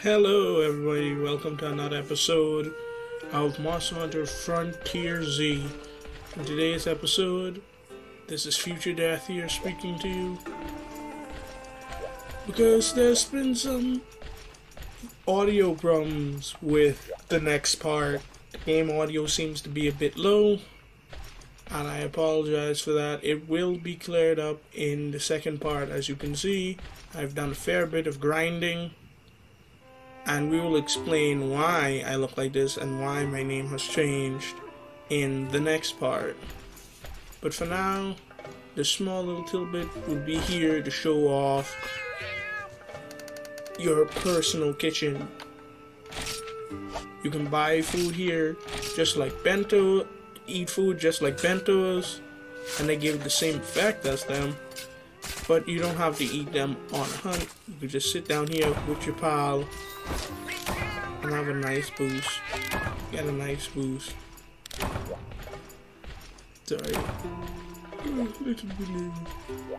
Hello everybody, welcome to another episode of Monster Hunter Frontier Z. In today's episode, this is Future Death here speaking to you. Because there's been some audio problems with the next part. The game audio seems to be a bit low, and I apologize for that. It will be cleared up in the second part. As you can see, I've done a fair bit of grinding, and we will explain why I look like this and why my name has changed in the next part. But for now, the small little tidbit will be here to show off your personal kitchen. You can buy food here just like bento, eat food just like bentos, and they give the same effect as them, but you don't have to eat them on a hunt. You can just sit down here with your pal and have a nice boost. Get a nice boost. Sorry.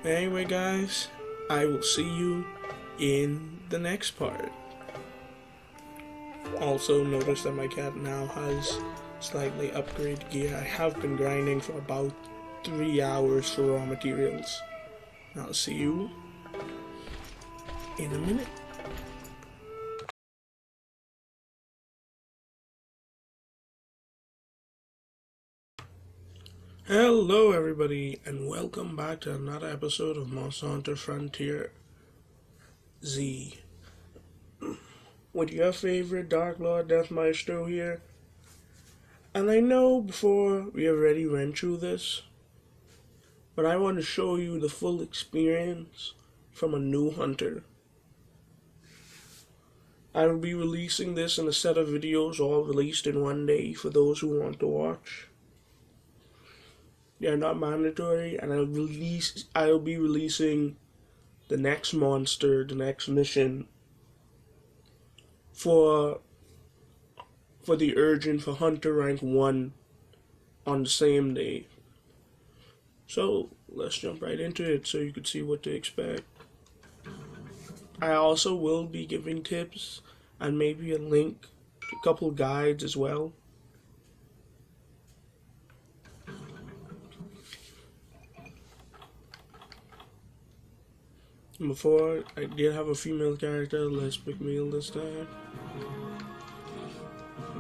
Anyway guys, I will see you in the next part. Also notice that my cat now has slightly upgraded gear. I have been grinding for about 3 hours for raw materials. I'll see you in a minute. Hello everybody, and welcome back to another episode of Monster Hunter Frontier Z. With your favorite Dark Lord Death Maestro here. And I know before we already went through this, but I want to show you the full experience from a new hunter. I will be releasing this in a set of videos all released in one day for those who want to watch. They are not mandatory, and I'll be releasing the next monster, the next mission for the urgent for Hunter rank 1 on the same day. So let's jump right into it so you can see what to expect. I also will be giving tips and maybe a link to a couple guides as well. Before, I did have a female character, let's pick meal this time.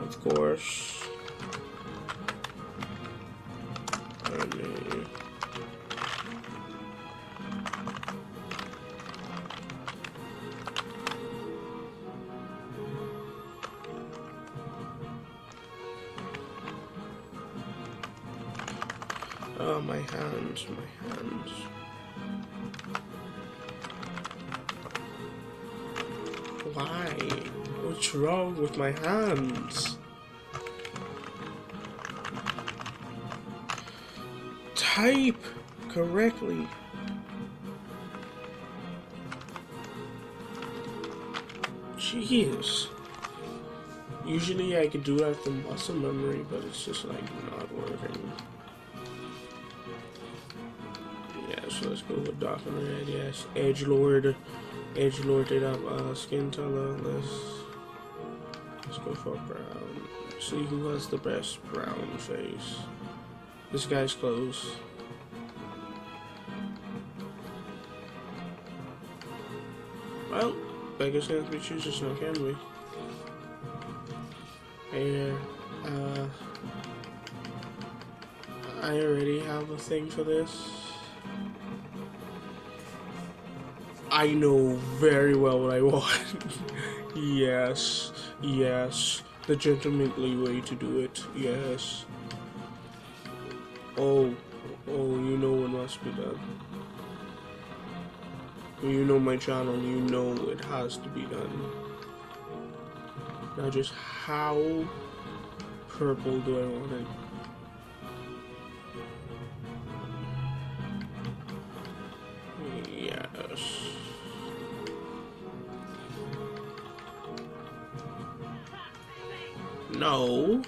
Of course. Oh, my hands, my hands. Why? What's wrong with my hands? Type correctly. Jeez. Usually I could do that from muscle memory, but it's just like not working. Yeah, so let's go with Dark and Red. Yes, Edgelord it up. Skin color. Let's go for brown. See who has the best brown face. This guy's close. Well, beggars can't be choosers, now can we? Here, I already have a thing for this. I know very well what I want. Yes, the gentlemanly way to do it. Yes. Oh, you know what must be done. You know my channel, you know it has to be done. Now just how purple do I want it? Yes. No.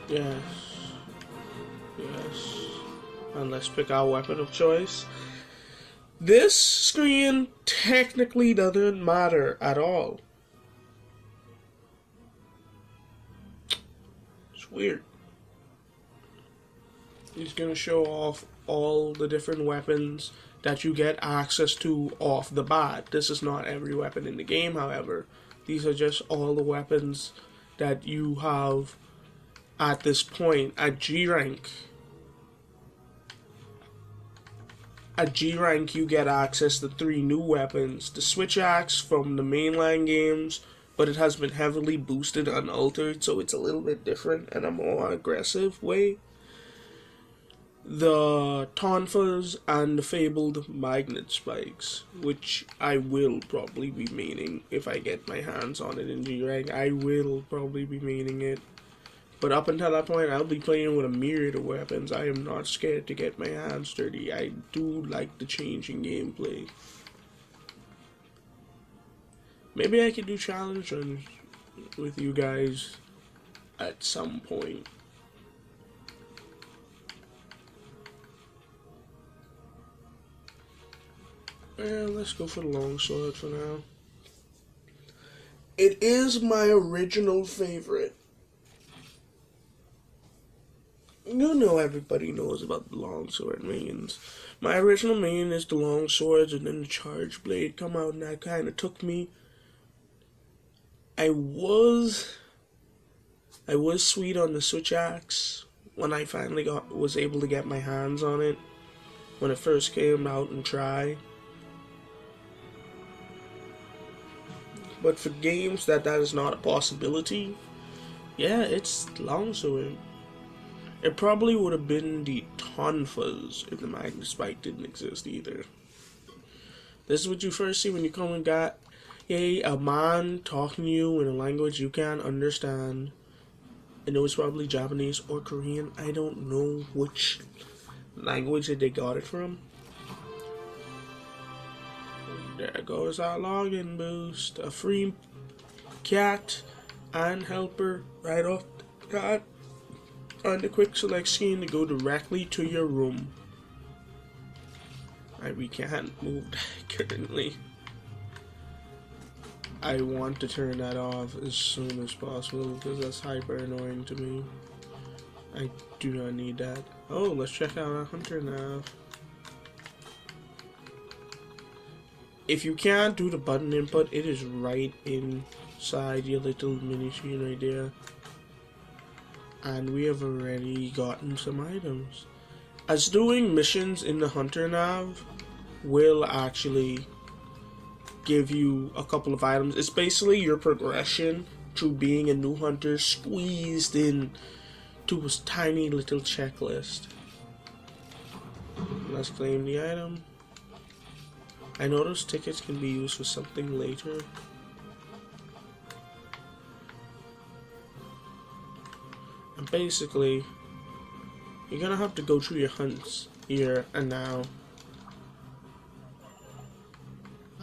Yes. Yes. And let's pick our weapon of choice. This screen technically doesn't matter at all. It's weird. He's gonna show off all the different weapons that you get access to off the bat. This is not every weapon in the game, however. These are just all the weapons that you have at this point at G rank. At G rank, you get access to 3 new weapons. The switch axe from the mainline games, but it has been heavily boosted and altered, so it's a little bit different and a more aggressive way. The tonfas and the fabled magnet spikes, which I will probably be maining if I get my hands on it in G rank. I will probably be maining it. But up until that point, I'll be playing with a myriad of weapons. I am not scared to get my hands dirty. I do like the change in gameplay. Maybe I could do challenge runs with you guys at some point. Yeah, let's go for the longsword for now. It is my original favorite. You know, everybody knows about the longsword mains. My original main is the longswords, and then the charge blade come out, and that kind of took me. I was sweet on the switch axe when I finally was able to get my hands on it when it first came out and try. But for games that is not a possibility, yeah, it's longsword. It probably would have been the tonfas if the magnet spike didn't exist either. This is what you first see when you come and got a man talking to you in a language you can't understand. I know it's probably Japanese or Korean. I don't know which language that they got it from. There goes our login boost. A free cat and helper right off the bat. On the quick select screen to go directly to your room. We can't move that currently. I want to turn that off as soon as possible because that's hyper annoying to me. I do not need that. Oh, let's check out our hunter nav. If you can't do the button input, it is right inside your little mini screen right there. And we have already gotten some items. As doing missions in the hunter nav will actually give you a couple of items. It's basically your progression through being a new hunter squeezed in to a tiny little checklist. Let's claim the item. I know those tickets can be used for something later. And basically, you're gonna have to go through your hunts here and now.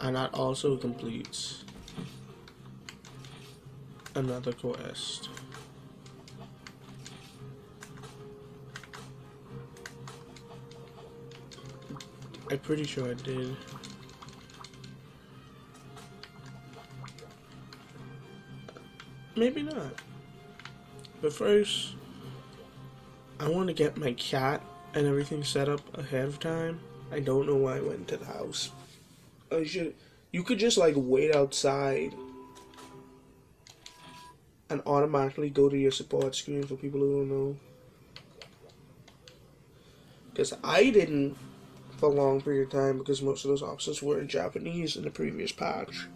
And that also completes another quest. I'm pretty sure I did. Maybe not. But first, I want to get my cat and everything set up ahead of time. I don't know why I went to the house. You could just like wait outside and automatically go to your support screen for people who don't know. Because I didn't for a long period of time because most of those options were in Japanese in the previous patch.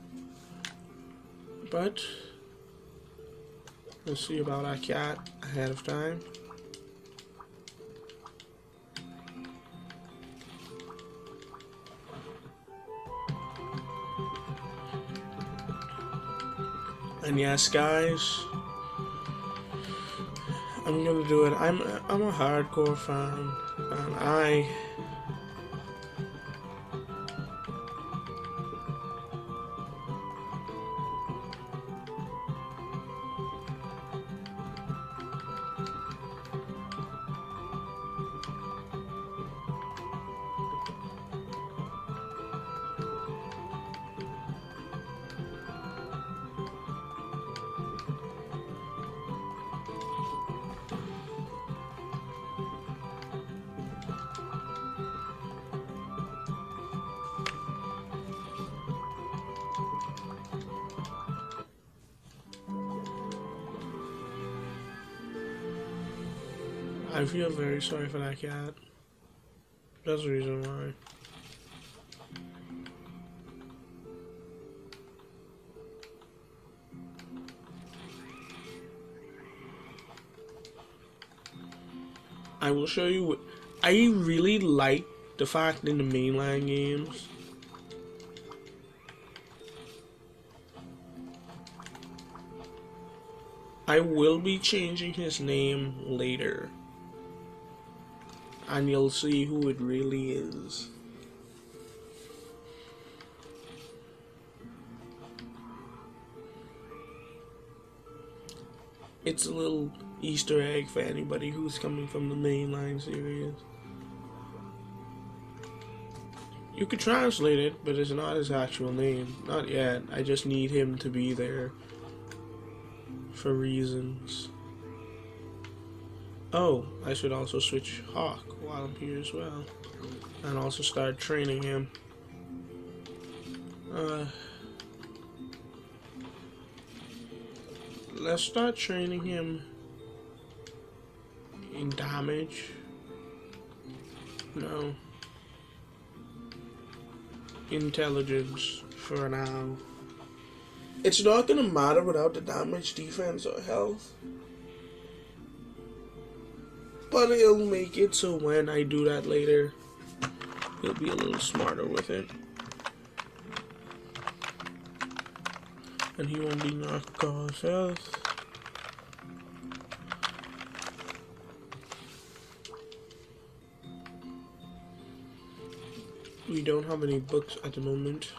But let's see about our cat ahead of time. And yes, guys, I'm gonna do it. I'm a hardcore fan, and I feel very sorry for that cat. That's the reason why. I will show you what I really like the fact in the mainline games. I will be changing his name later. And you'll see who it really is. It's a little Easter egg for anybody who's coming from the mainline series. You could translate it, but it's not his actual name. Not yet. I just need him to be there for reasons. Oh, I should also switch Hawk while I'm here as well. And also start training him. Let's start training him in damage. No. Intelligence for now. It's not gonna matter without the damage, defense, or health. But it'll make it so when I do that later, he'll be a little smarter with it. And he won't be knocked off health. We don't have any books at the moment.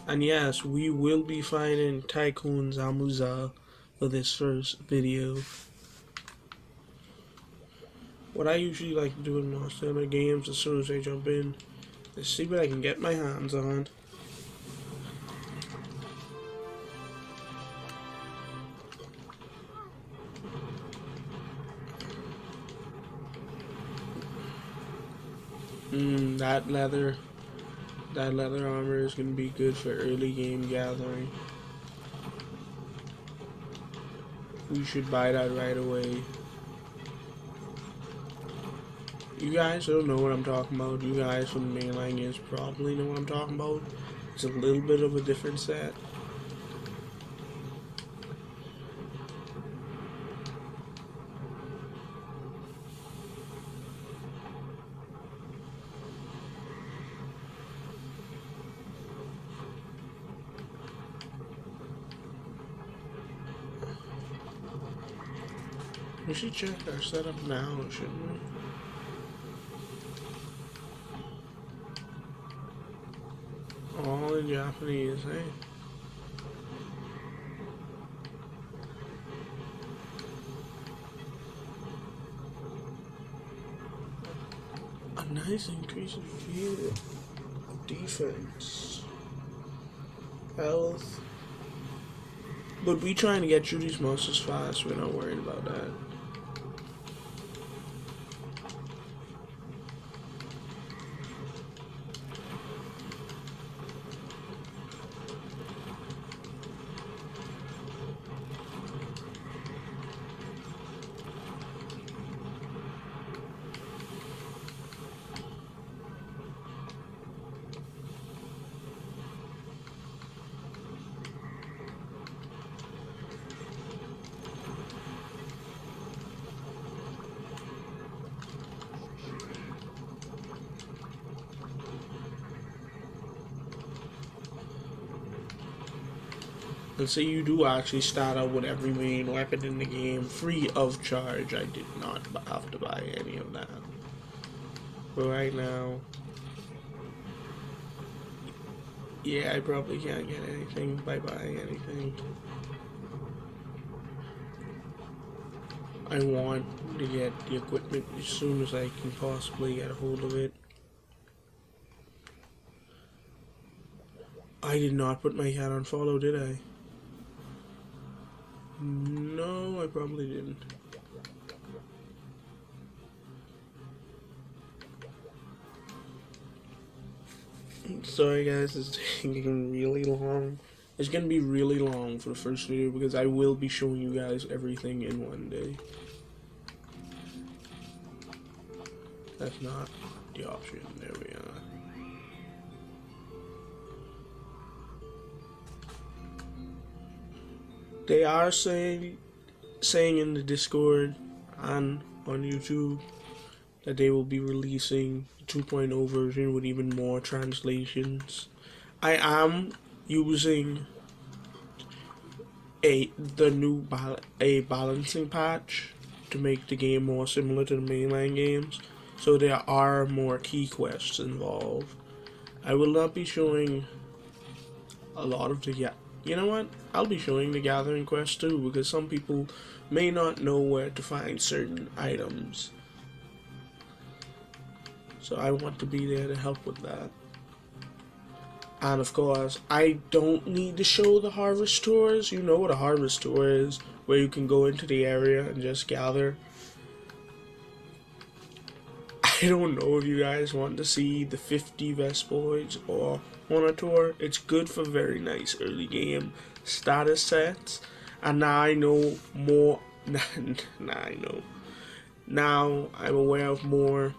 And yes, we will be fighting Tycoon Zamuza for this first video. What I usually like to do in most other games as soon as I jump in is see what I can get my hands on. That leather armor is going to be good for early game gathering. We should buy that right away. You guys don't know what I'm talking about. You guys from the mainline games probably know what I'm talking about. It's a little bit of a different set. We should check our setup now, shouldn't we? All in Japanese, eh? A nice increase in field, defense, health. But we trying to get through these monsters fast, we're not worried about that. Let's say you do actually start out with every main weapon in the game free of charge. I did not have to buy any of that. But right now, yeah, I probably can't get anything by buying anything. I want to get the equipment as soon as I can possibly get a hold of it. I did not put my hat on follow, did I? No, I probably didn't. Sorry guys, it's taking really long It's gonna be really long for the first video because I will be showing you guys everything in one day. That's not the option. There we are. They are saying in the Discord and on YouTube that they will be releasing 2.0 version with even more translations. I am using a balancing patch to make the game more similar to the mainline games, so there are more key quests involved. I will not be showing a lot of the you know what? I'll be showing the gathering quest too, because some people may not know where to find certain items. So I want to be there to help with that. And of course, I don't need to show the harvest tours. You know what a harvest tour is, where you can go into the area and just gather. I don't know if you guys want to see the 50 Vespoids or Honor tour. It's good for very nice early game status sets. And now I know more. Now I'm aware of more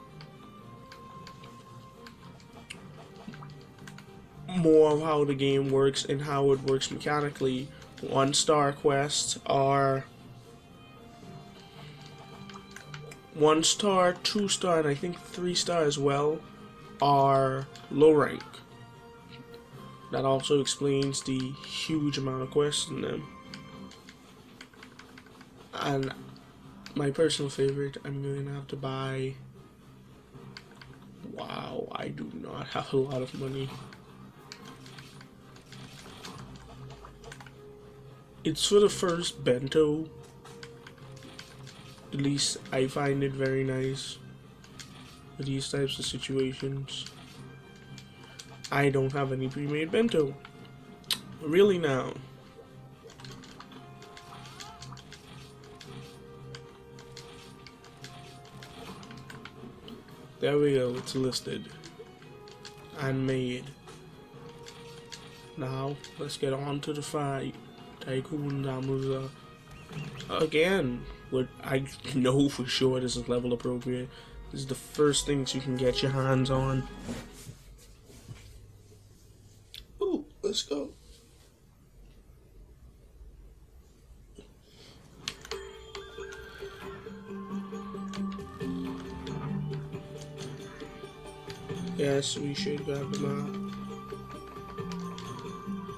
of how the game works and how it works mechanically. 1-star quests are 1-star, 2-star, and I think 3-star as well are low rank. That also explains the huge amount of quests in them. And my personal favorite, I'm going to have to buy. Wow, I do not have a lot of money. It's for the first bento. At least I find it very nice for these types of situations. I don't have any pre-made bento. Really now. There we go, it's listed and made. Now, let's get on to the fight. Tycoon Armour. Again, what I know for sure this is level appropriate. This is the first things you can get your hands on. Ooh, let's go. Yes, we should grab the map.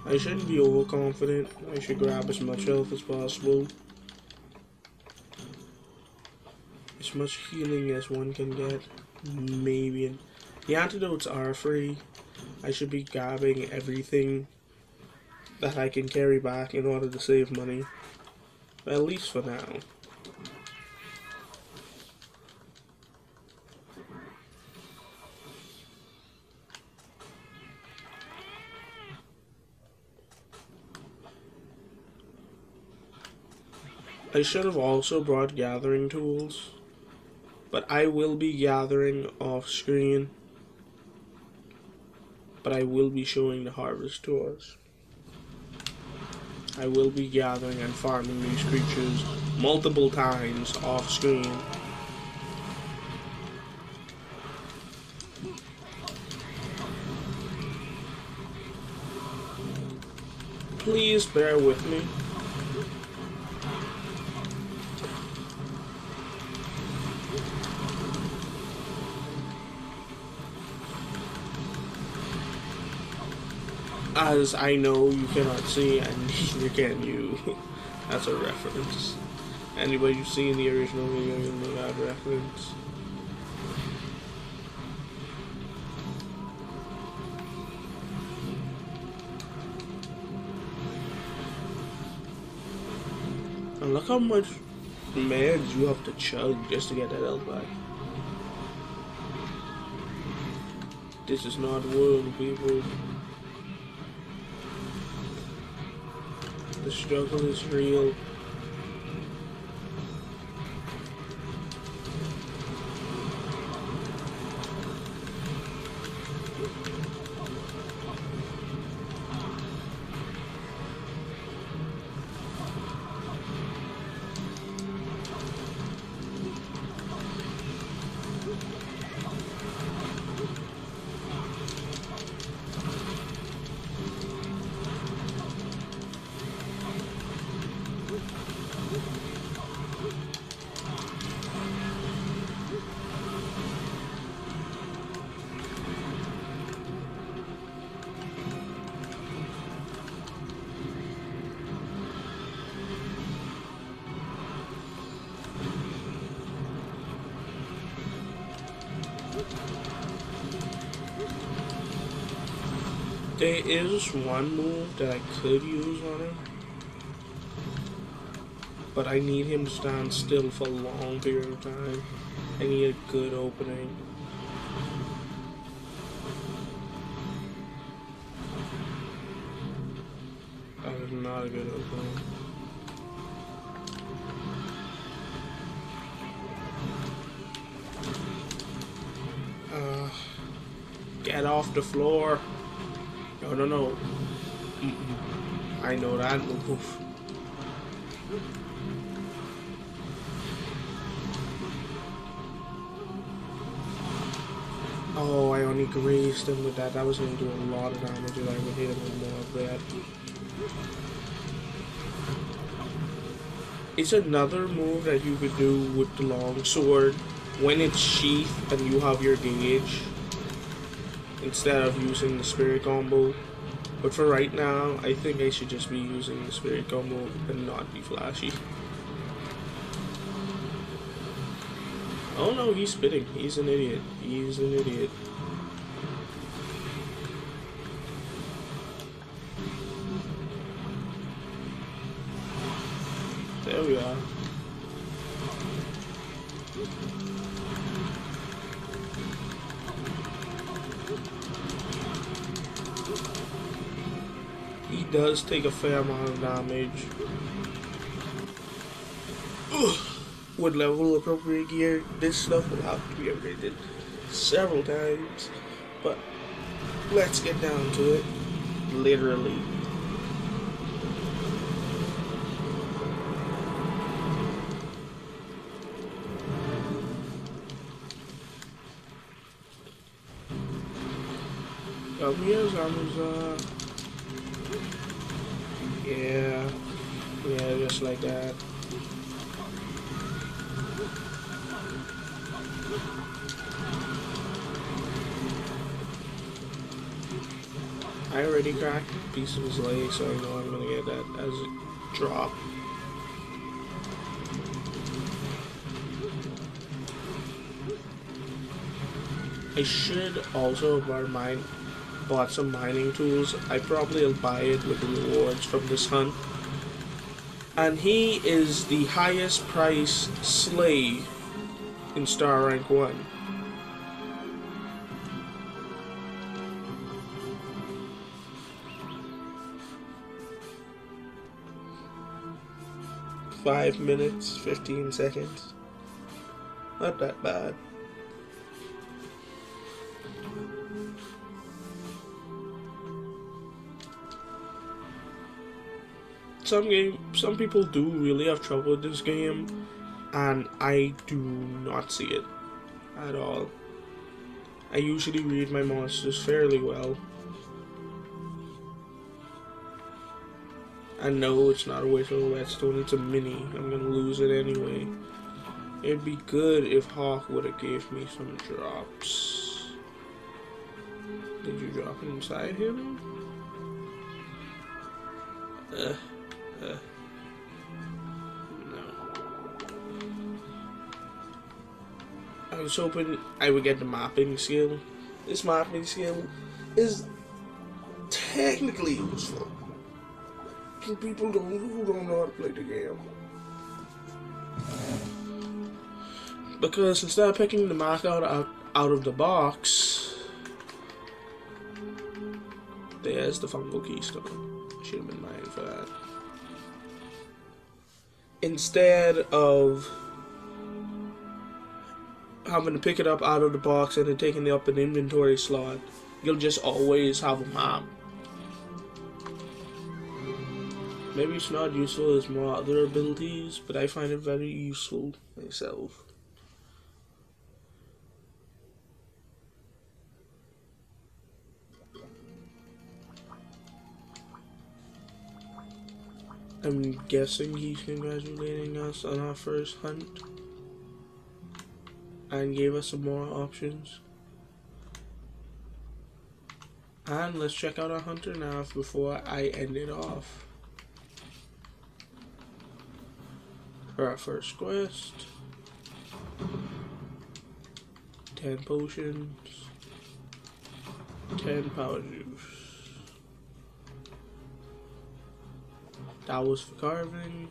I shouldn't be overconfident. I should grab as much health as possible. As much healing as one can get. Maybe. The antidotes are free. I should be grabbing everything that I can carry back in order to save money. At least for now. I should have also brought gathering tools, but I will be gathering off screen, but I will be showing the harvest tours. I will be gathering and farming these creatures multiple times off screen. Please bear with me. As I know you cannot see, and neither can you. That's a reference. Anybody who's seen the original video, you'll know that reference. And look how much meds you have to chug just to get that health back. This is not world, people. The struggle is real. There is one move that I could use on him, but I need him to stand still for a long period of time. I need a good opening. That is not a good opening. Get off the floor. No, no, no. I know that move. Oh, I only grazed him with that. That was going to do a lot of damage if I would hit him with more of that. It's another move that you could do with the long sword when it's sheathed and you have your gauge instead of using the spirit combo. But for right now, I think I should just be using the spirit combo and not be flashy. Oh no, he's spitting. He's an idiot. He's an idiot. There we are. He does take a fair amount of damage. Ugh. With level appropriate gear, this stuff will have to be upgraded several times. But let's get down to it. Literally. Here's Armour. Yeah, just like that. I already cracked a piece of his leg, so I know I'm gonna get that as a drop. I should also bought some mining tools. I probably will buy it with the rewards from this hunt. And he is the highest price slave in Star Rank 1. $5 minutes, 15 seconds. Not that bad. Some people do really have trouble with this game, and I do not see it at all. I usually read my monsters fairly well. I know it's not a whistle whetstone, it's a mini. I'm gonna lose it anyway. It'd be good if Hawk would have gave me some drops. Did you drop inside him? No. I was hoping I would get the mapping skill. This mapping skill is technically useful for people who don't know how to play the game. Because instead of picking the map out of the box, there's the fungal keystone. Should have been mine for that. Instead of having to pick it up out of the box and then taking it up an inventory slot, you'll just always have a map. Maybe it's not useful as more other abilities, but I find it very useful myself. I'm guessing he's congratulating us on our first hunt and gave us some more options. And let's check out our hunter now before I end it off. For our first quest, 10 potions, 10 power juice. That was for carving.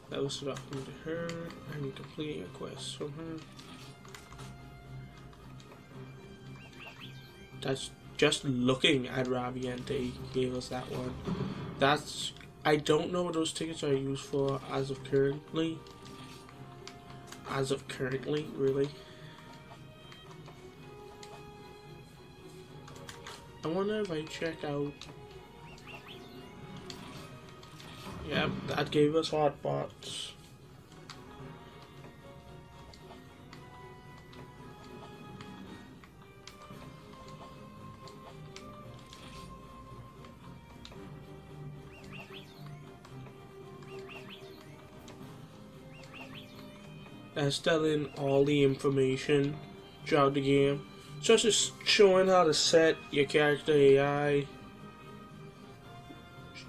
That was talking to her and completing a quest from her. That's just looking at Raviente gave us that one. That's, I don't know what those tickets are used for as of currently. As of currently, really. I wonder if I check out. Yep, that gave us hotpots. That's telling all the information throughout the game. Such as showing how to set your character AI,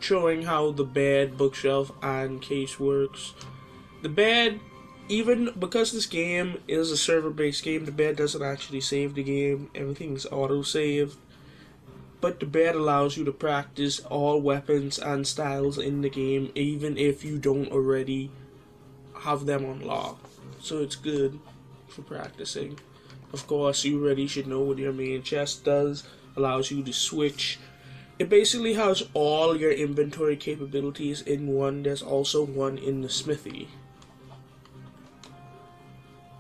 showing how the bed, bookshelf, and case works. The bed, even because this game is a server-based game, the bed doesn't actually save the game. Everything's auto-saved. But the bed allows you to practice all weapons and styles in the game, even if you don't already have them unlocked. So it's good for practicing. Of course, you already should know what your main chest does. Allows you to switch. It basically has all your inventory capabilities in one. There's also one in the smithy,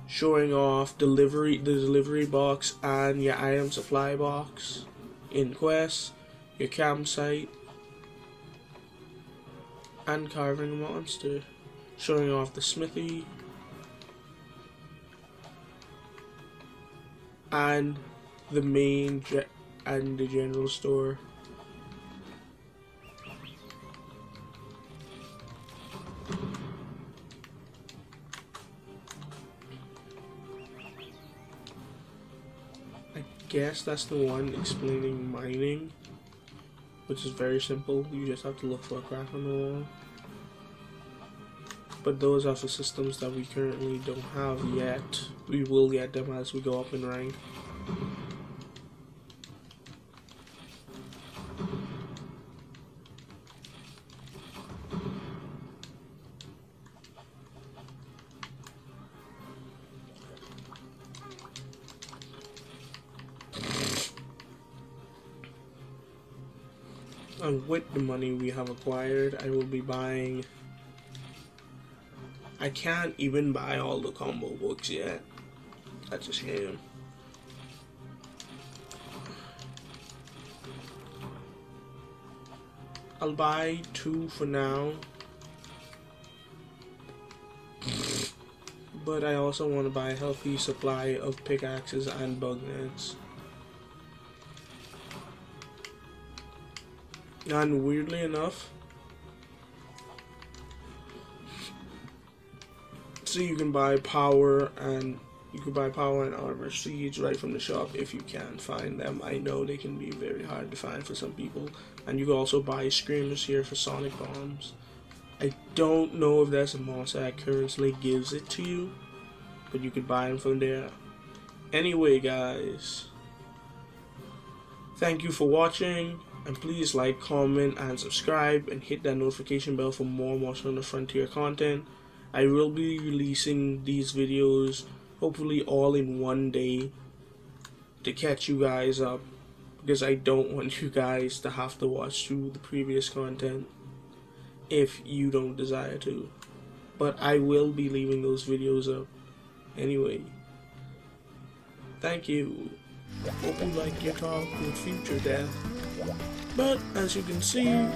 showing off the delivery box and your item supply box in quests, your campsite, and carving a monster, showing off the smithy and the main and the general store. I guess that's the one explaining mining, which is very simple. You just have to look for a crack on the wall. But those are for systems that we currently don't have yet. We will get them as we go up in rank. And with the money we have acquired, I will be buying. I can't even buy all the combo books yet. That's a shame. I'll buy 2 for now. But I also want to buy a healthy supply of pickaxes and bug nets. And weirdly enough, so you can buy power and armor seeds right from the shop if you can find them. I know they can be very hard to find for some people. And you can also buy screamers here for sonic bombs. I don't know if there's a mod that currently gives it to you, but you could buy them from there. Anyway, guys, thank you for watching, and please like, comment, and subscribe, and hit that notification bell for more Monster Hunter Frontier content. I will be releasing these videos hopefully all in one day to catch you guys up, because I don't want you guys to have to watch through the previous content if you don't desire to. But I will be leaving those videos up anyway. Thank you. Hope you like your talk with Future Death. But as you can see,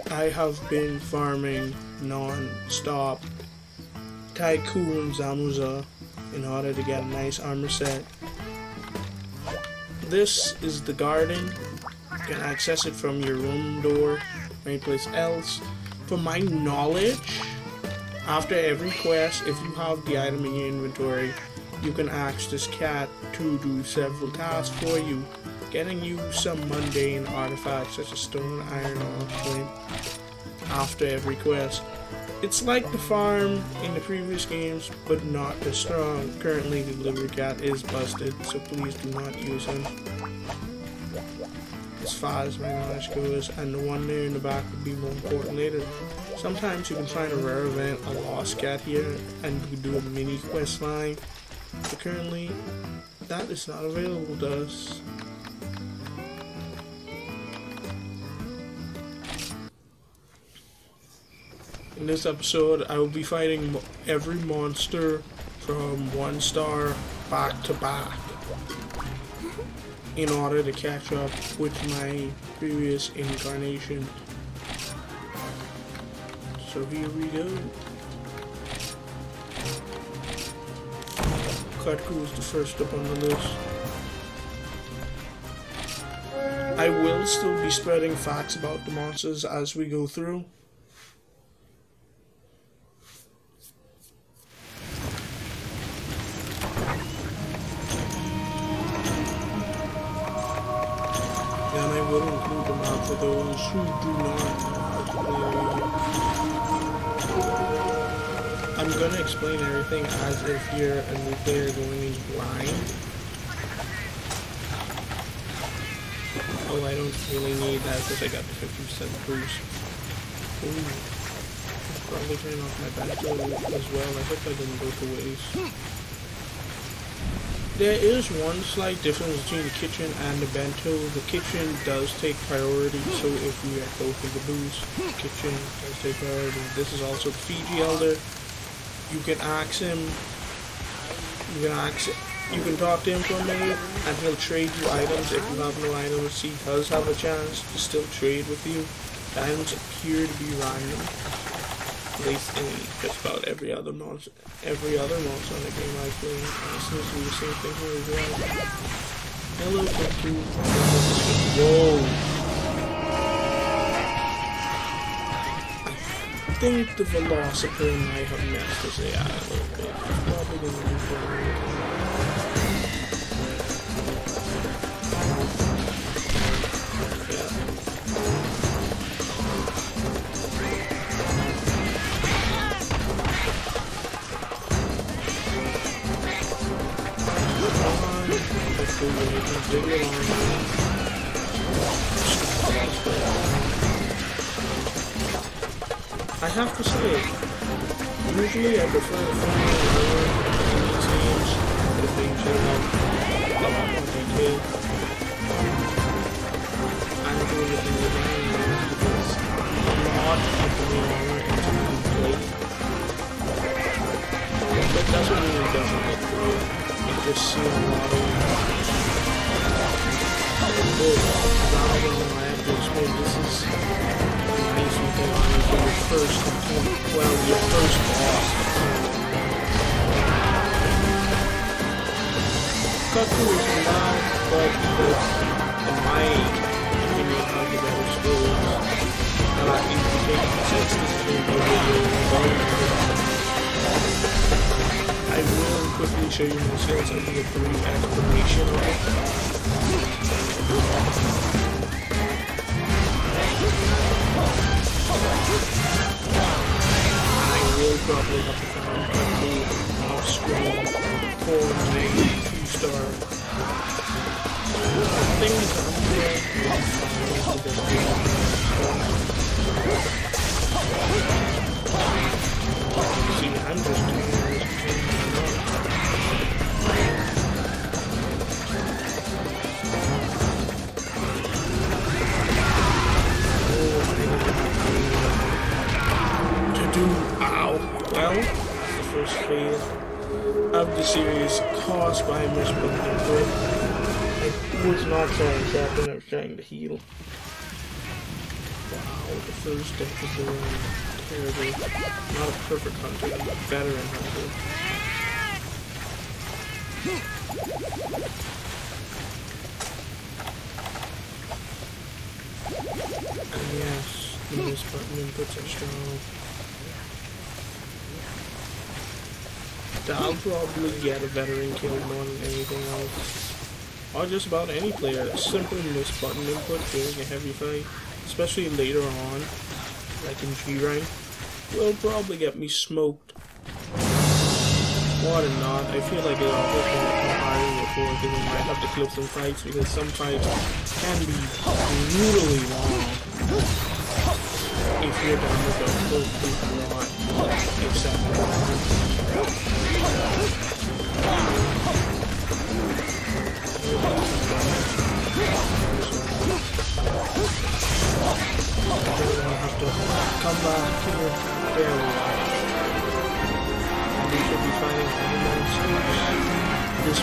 I have been farming non-stop Tycoon Zamuza in order to get a nice armor set. This is the garden. You can access it from your room door, any place else. From my knowledge, after every quest, if you have the item in your inventory, you can ask this cat to do several tasks for you, getting you some mundane artifacts such as stone, iron, or flint after every quest. It's like the farm in the previous games, but not as strong. Currently, the delivery cat is busted, so please do not use him. as far as my knowledge goes, and the one there in the back would be more important later. Sometimes you can find a rare event, a lost cat here, and you can do a mini quest line, but currently that is not available to us. In this episode, I will be fighting every monster from 1 star back to back in order to catch up with my previous incarnation. So here we go. Kutku is the first up on the list. I will still be spreading facts about the monsters as we go through. And I will include them out for those who do not know how to play. I'm gonna explain everything as if you're a new player going in blind. Oh, I don't really need that because I got the 50% boost. Ooh. Probably turn off my battle as well. I hope I didn't go to waste. There is one slight difference between the kitchen and the bento. The kitchen does take priority, so if you get both of the boosts, the kitchen does take priority. This is also the Fiji Elder. You can ask him, you can talk to him for a minute, and he'll trade you items. If you have no items, he does have a chance to still trade with you. The items appear to be random. At least in just about every other monster on the game I play. It seems to be the same thing here as well. Hello, Kutku. Whoa! I think the Velocipede might have messed his AI a little bit. He's probably going to do for I have to say, usually I prefer the family in these games because they usually have a lot more detail. I'm doing it in the game because a lot of the main armor is really played. But that doesn't mean it doesn't look good. You just see a lot of good. Now I have to explain, this is nice with the armor for your first boss. Kutku is not, but in my opinion, has the better skills. And I think we take since this is a video I will quickly show you my skills. I think a brief explanation of it. I will probably have to find Kutku off screen for my 2-star. I think I'm just doing this. Well, the first fail of the series caused by misspelled input. I was not trying to trap and I was trying to heal. Wow, the first death is terrible. Not a perfect hunter, but a veteran hunter. And yes, the misbutton inputs are strong. I'll probably get a veteran kill more than anything else. Or just about any player. A simple misbutton input during a heavy fight, especially later on, like in G rank, will probably get me smoked. More than not, I feel like it offers more harder with before, because we might have to clip some fights, because some fights can be brutally long if you're done with a full run, except for I have to come back here. There we are. And we should be fighting monsters. This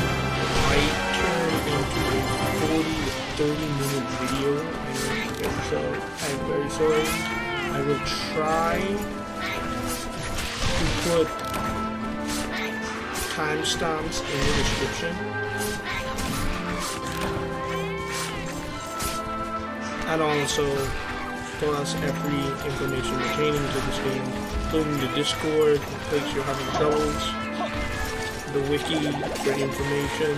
might turn into a 40 to 30 minute video. So I'm very sorry. I will try to put timestamps in the description. And also, plus every information pertaining to this game, including the Discord in case you're having troubles, the wiki for information,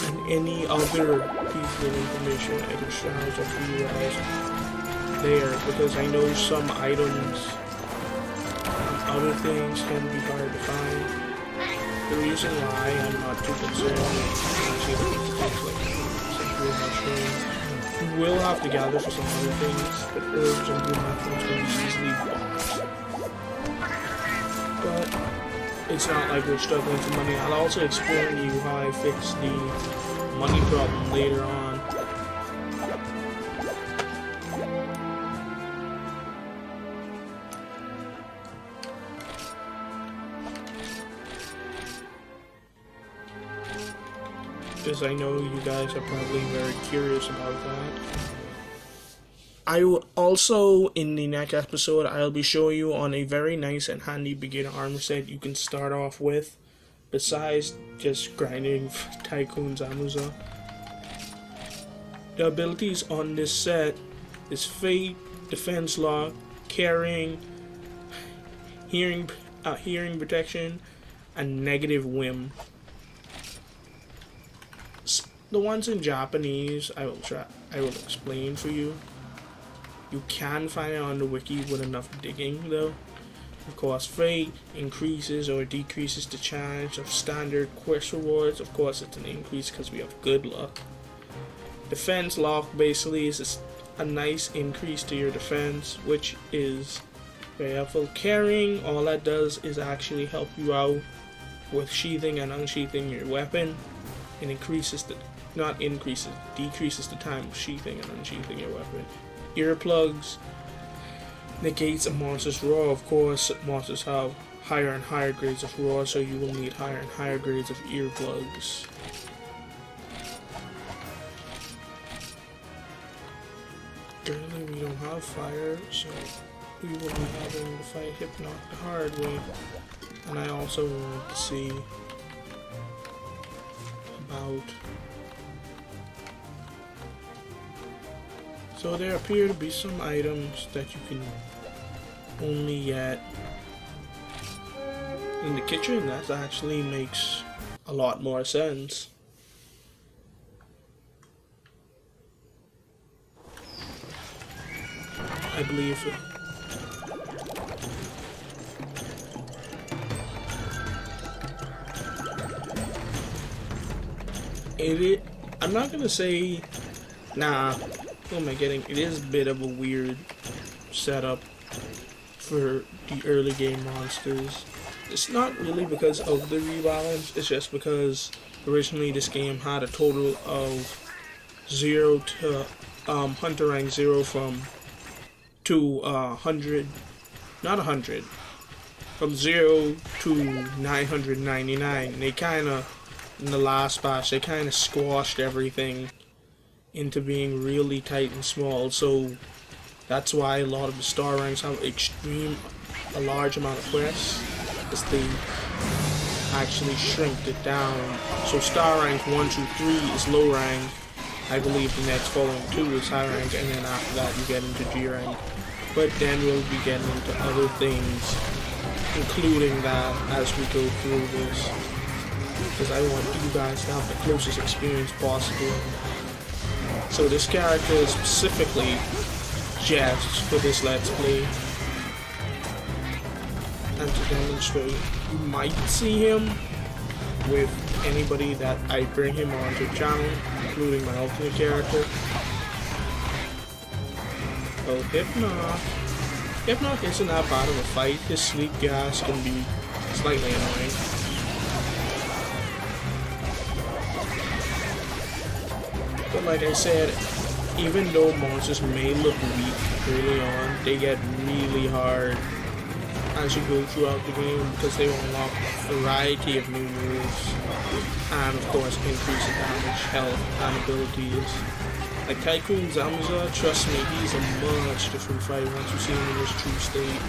and any other piece of information I can shout out for you guys there, because I know some items and other things can be hard to find. The reason why I'm not too concerned with things like mushrooms. You will have to gather for some other things, but herbs and blue mushrooms can be easily bought. But it's not like we're struggling for money. I'll also explain to you how I fix the money problem later on. Because I know you guys are probably very curious about that. I will also, in the next episode, I'll be showing you on a very nice and handy beginner armor set you can start off with, besides just grinding Tycoon's Amazon. The abilities on this set is Fate, Defense Lock, Carrying, Hearing Protection, and Negative Whim. The ones in Japanese, I will explain for you. You can find it on the wiki with enough digging, though. Of course, Fate increases or decreases the chance of standard quest rewards. Of course, it's an increase because we have good luck. Defense Lock basically is a nice increase to your defense, which is very helpful. Carrying, all that does is actually help you out with sheathing and unsheathing your weapon. It increases the decreases the time of sheathing and unsheathing your weapon. Earplugs negates a monster's roar. Of course, monsters have higher and higher grades of roar, so you will need higher and higher grades of earplugs. Currently we don't have fire, so we will be having to fight Hypnoc the hard way. And I also want to see about. So there appear to be some items that you can only get in the kitchen. That actually makes a lot more sense. I believe I'm not gonna say, nah, what am I getting? It is a bit of a weird setup for the early game monsters. It's not really because of the rebalance, it's just because originally this game had a total of 0 to Hunter rank 0 to 100, not 100, from 0 to 999. They kinda, in the last patch, they kinda squashed everything into being really tight and small, so that's why a lot of the star ranks have a large amount of quests, because they actually shrinked it down. So star rank 1, 2, 3 is low rank. I believe the next following 2 is high rank, and then after that you get into G rank. But then we'll be getting into other things, including that as we go through this, because I want you guys to have the closest experience possible. So this character is specifically just for this Let's Play, and to demonstrate, you might see him with anybody that I bring him onto the channel, including my alternate character. Oh, Hypnoc isn't that bad of a fight. His sleep gas can be slightly annoying. But like I said, even though monsters may look weak early on, they get really hard as you go throughout the game because they unlock a variety of new moves and of course increase in damage, health, and abilities. Like Tycoon Zamuza, trust me, he's a much different fight once you see him in his true state.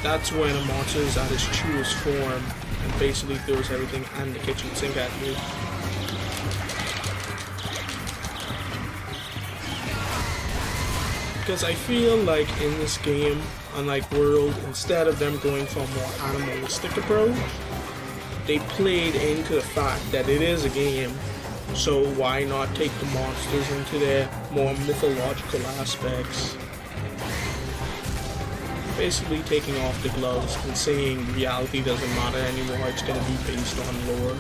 That's when a monster is at his truest form and basically throws everything and the kitchen sink at you. Because I feel like in this game, unlike World, instead of them going for a more animalistic approach, they played into the fact that it is a game, so why not take the monsters into their more mythological aspects? Basically taking off the gloves and saying reality doesn't matter anymore, it's going to be based on lore.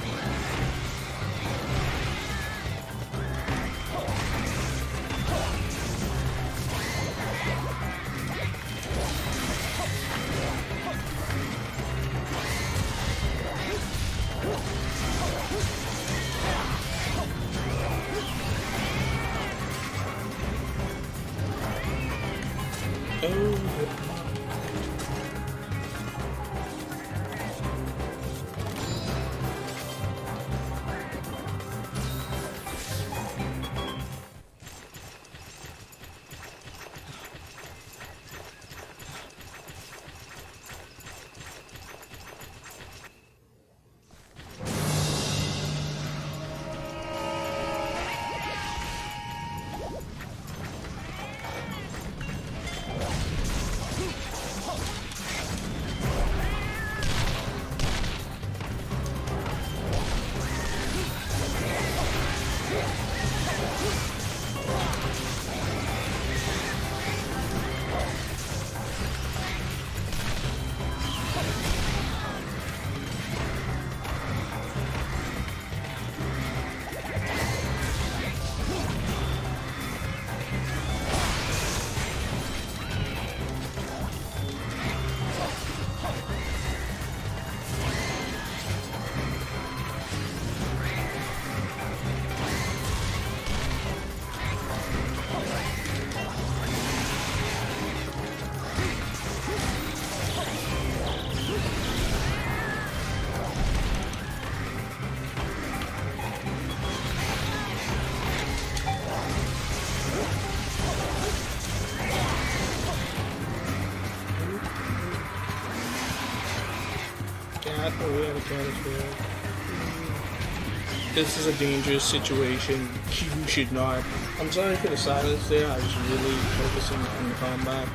This is a dangerous situation. You should not. I'm sorry for the silence there. I was really focusing on the combat.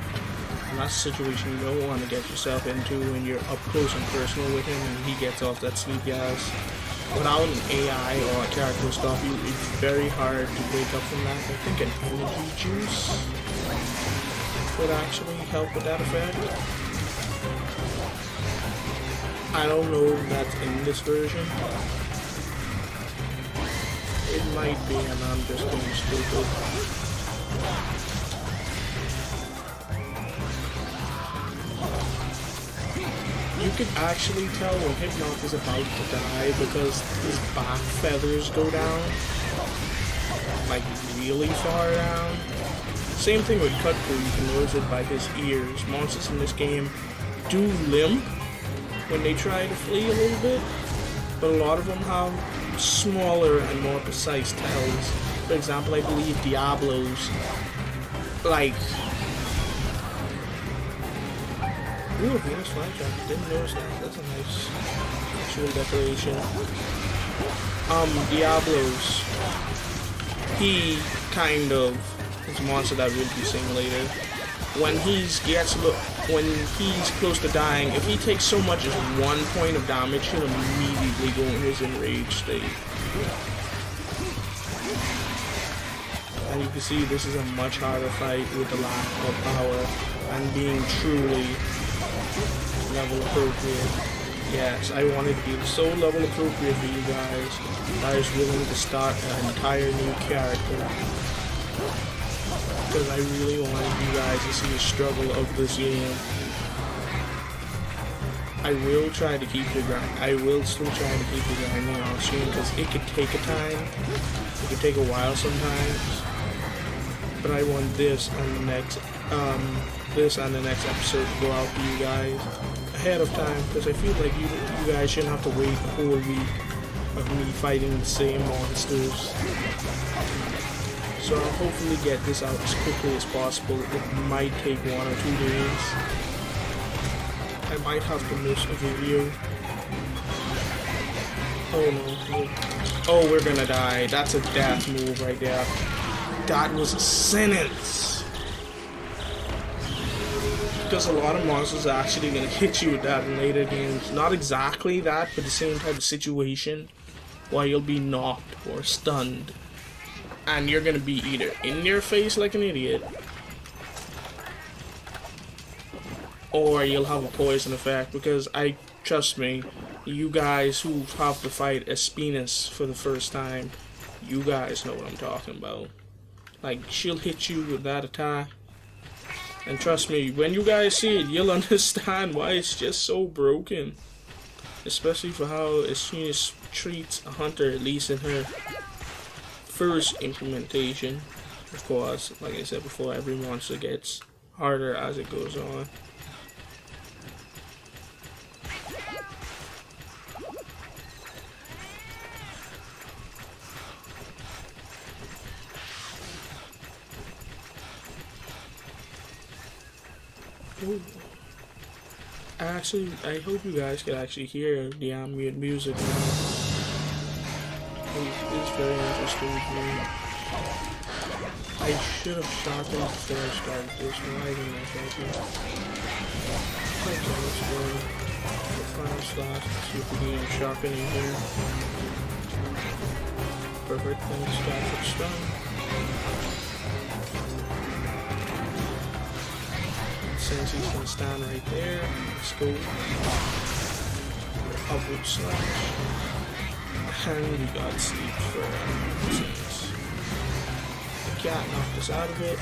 And that's a situation you don't want to get yourself into when you're up close and personal with him and he gets off that sleep gas. Without an AI or a character to stop you, it's very hard to wake up from that. I think an energy juice would actually help with that effect. I don't know if that's in this version. It might be, and I'm just being stupid. You can actually tell when Hypnoc is about to die because his back feathers go down. Like really far down. Same thing with Cutthroat, you can notice it by his ears. Monsters in this game do limp when they try to flee a little bit, but a lot of them have smaller and more precise tells. For example, I believe Diablos, like, ooh, Venus flytrap, didn't notice that, that's a nice visual decoration. Diablos, he kind of is a monster that we'll be seeing later. When he's close to dying, if he takes so much as 1 point of damage, he'll immediately go in his enraged state. And you can see this is a much harder fight with the lack of power and being truly level appropriate. Yes, I wanted to be so level appropriate for you guys. I was willing to start an entire new character. Because I really wanted you guys to see the struggle of this game. I will try to keep the grind. I will still try to keep the grinding on stream because it could take a time. It could take a while sometimes. But I want this and the next episode to go out to you guys ahead of time because I feel like you guys shouldn't have to wait a whole week of me fighting the same monsters. So I'll hopefully get this out as quickly as possible. It might take 1 or 2 days. I might have to miss a video. Oh no. Oh, we're gonna die. That's a death move right there. That was a sentence. Because a lot of monsters are actually gonna hit you with that in later games. Not exactly that, but the same type of situation where you'll be knocked or stunned. And you're gonna be either in your face like an idiot, or you'll have a poison effect. Because trust me, you guys who have to fight Espinus for the first time, you guys know what I'm talking about. Like, she'll hit you with that attack, and trust me, when you guys see it, you'll understand why it's just so broken. Especially for how Espinus treats a hunter, at least in her first implementation. Of course, like I said before, every monster gets harder as it goes on. Ooh. Actually, I hope you guys can actually hear the ambient music now. It's very interesting to me. I should have shot them before I started this. Why didn't I try to? Okay, let's go. The final slash. Let's see if we can get shotgun in here. Perfect. Then start with stun. Since he's gonna stand right there, let's go. Upward slash. And we got sleep for since the cat knocked us out of it.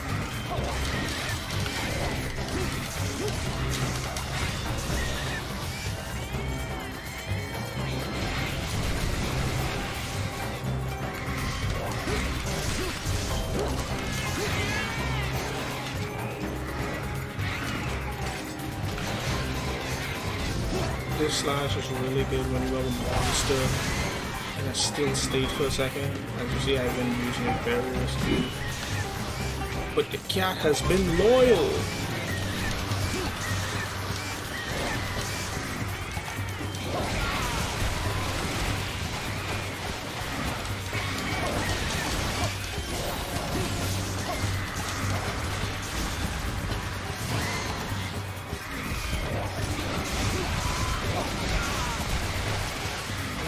This slash is really good when you have a monster in a still state for a second. As you see, I've been using it variously. But the cat has been loyal.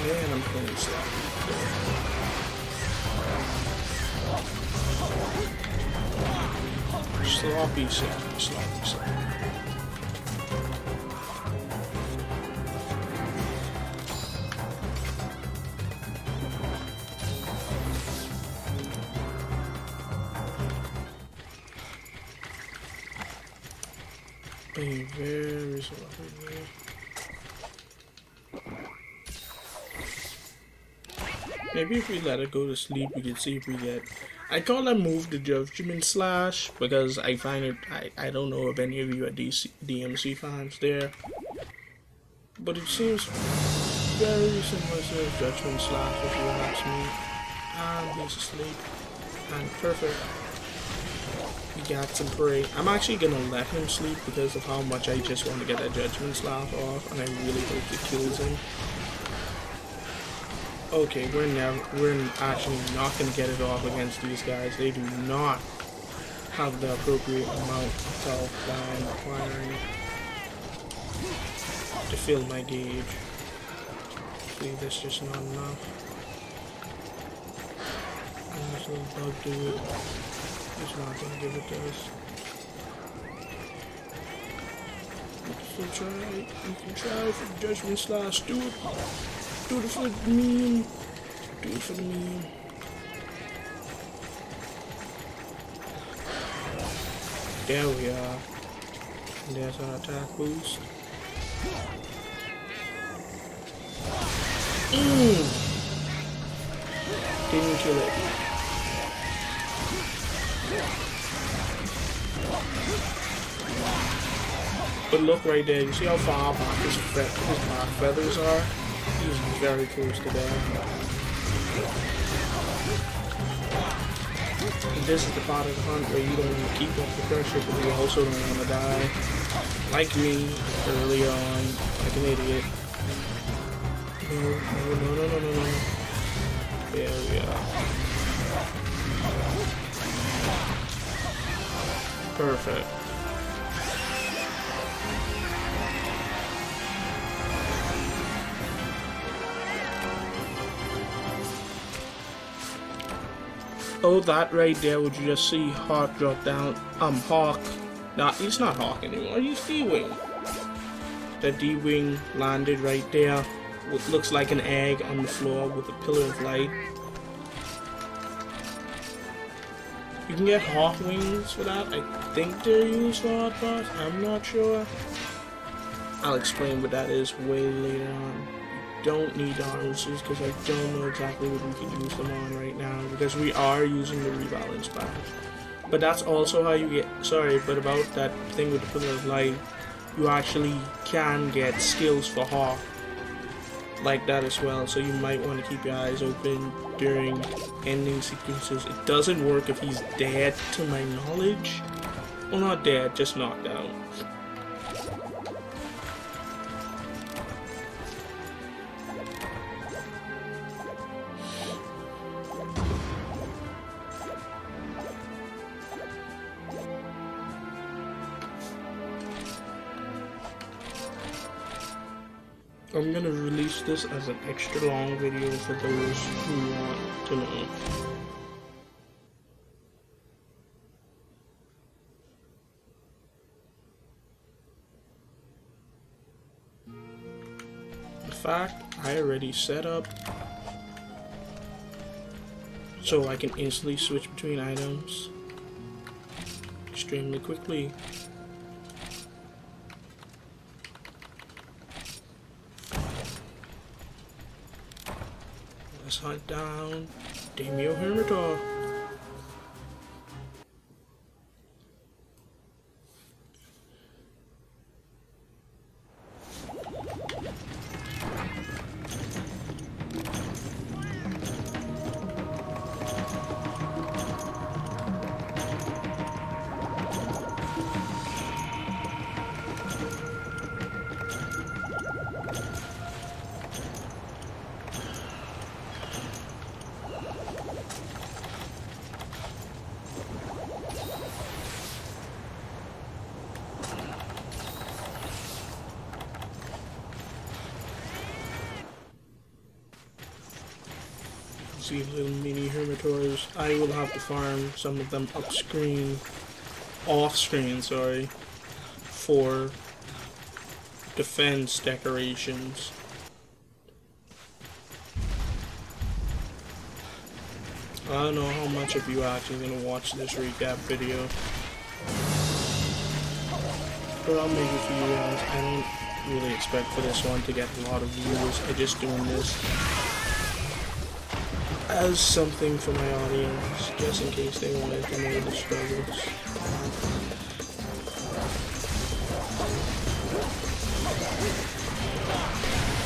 Man, I'm playing sloppy. Sloppy. Being very sloppy, man. Maybe if we let it go to sleep, we can see if we get... I call that move the Judgment Slash because I find it... I don't know if any of you are DMC fans there, but it seems very similar to the Judgment Slash if you ask me. And he's asleep. And perfect. We got some prey. I'm actually gonna let him sleep because of how much I just want to get that Judgment Slash off, and I really hope it kills him. Okay, we're actually not going to get it off against these guys. They do not have the appropriate amount of health that I'm requiring to fill my gauge. See, that's just not enough. And this little bug do it. It's not going to give it to us. That's right. You can try for the judgment slash. Do it. Do it for the meme. Do it for the meme. There we are. And there's our attack boost. Didn't kill it. But look right there, you see how far back his back feathers are? He's very close to death. And this is the part of the hunt where you don't want to keep up the pressure, but you also don't want to die. Like me, early on, like an idiot. No. There we are. Perfect. Oh, that right there, would you just see Hawk drop down? Hawk. Nah, he's not Hawk anymore, he's D-Wing. The D-Wing landed right there. What looks like an egg on the floor with a pillar of light. You can get Hawk wings for that. I think they're used for Hot Boss. I'm not sure. I'll explain what that is way later on. You don't need the harnesses because I don't know exactly what we can use them on right now because we are using the rebalance badge. But that's also how you get. Sorry, but about that thing with the pillar of light, you actually can get skills for Hawk like that as well, so you might want to keep your eyes open during ending sequences. It doesn't work if he's dead, to my knowledge. Well, not dead, just knocked out. I'm gonna release this as an extra long video for those who want to know. In fact, I already set up so I can instantly switch between items extremely quickly. Let's hunt down Daimyo Hermitor. These little mini Hermitors. I will have to farm some of them off screen, sorry, for defense decorations. I don't know how much of you are actually going to watch this recap video, but I'll make it for you guys. I don't really expect for this one to get a lot of views. I'm just doing this as something for my audience, just in case they wanted to know the struggles.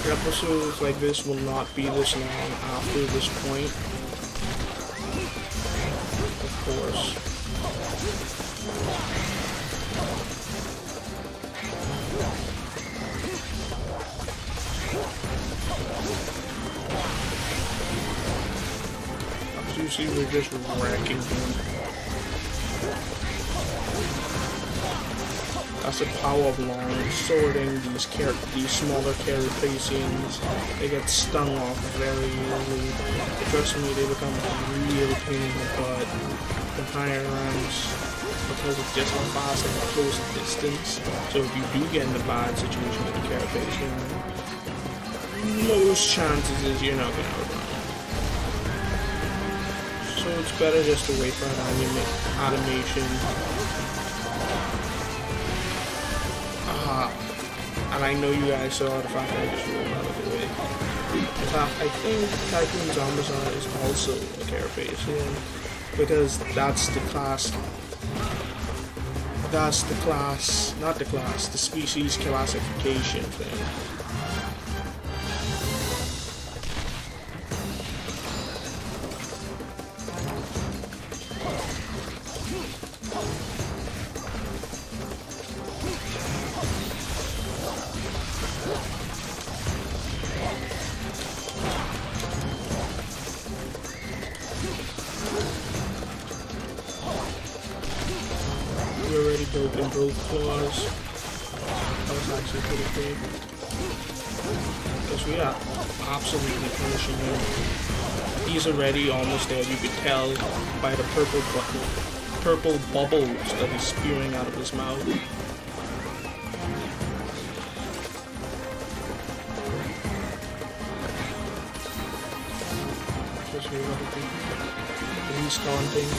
Episodes like this will not be this long after this point, of course. You see, we're just wrecking him. That's the power of long swording. These smaller carapacians, they get stung off very easily. Trust me, they become a real pain in the butt in higher ranks because of just how fast and close the distance. So if you do get in a bad situation with the carapacian, most chances is you're not gonna outrun. So it's better just to wait for an animation. And I know you guys saw the fact that I just rolled out of the way. In fact, I think Tycoon's Armour is also a carapacian because that's the species classification thing. We already broke in both claws. That was actually pretty big. Because we are absolutely punishing him. He's already almost dead. You could tell by the purple bubbles that he's spewing out of his mouth. He's taunting.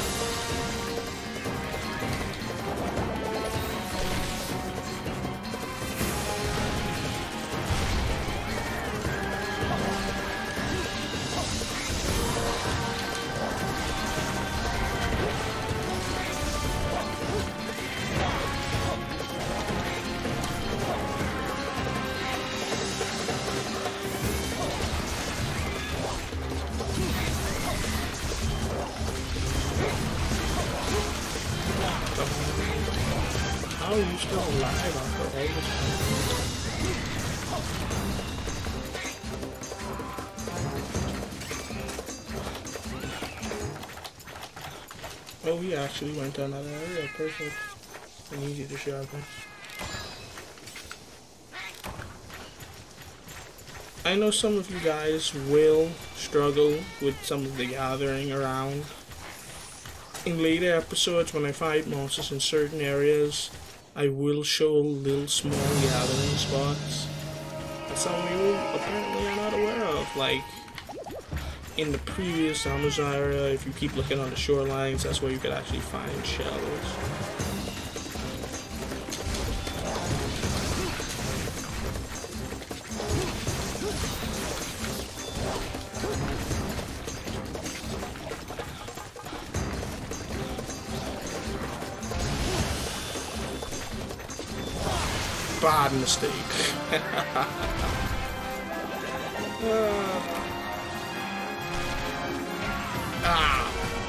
How are you still alive after all this time? Oh, we actually went down that area. Perfect. And easy to sharpen. I know some of you guys will struggle with some of the gathering around. In later episodes, when I fight monsters in certain areas, I will show little small gathering spots that some of you apparently are not aware of. Like in the previous Armour area, if you keep looking on the shorelines, that's where you could actually find shells. Bad mistake.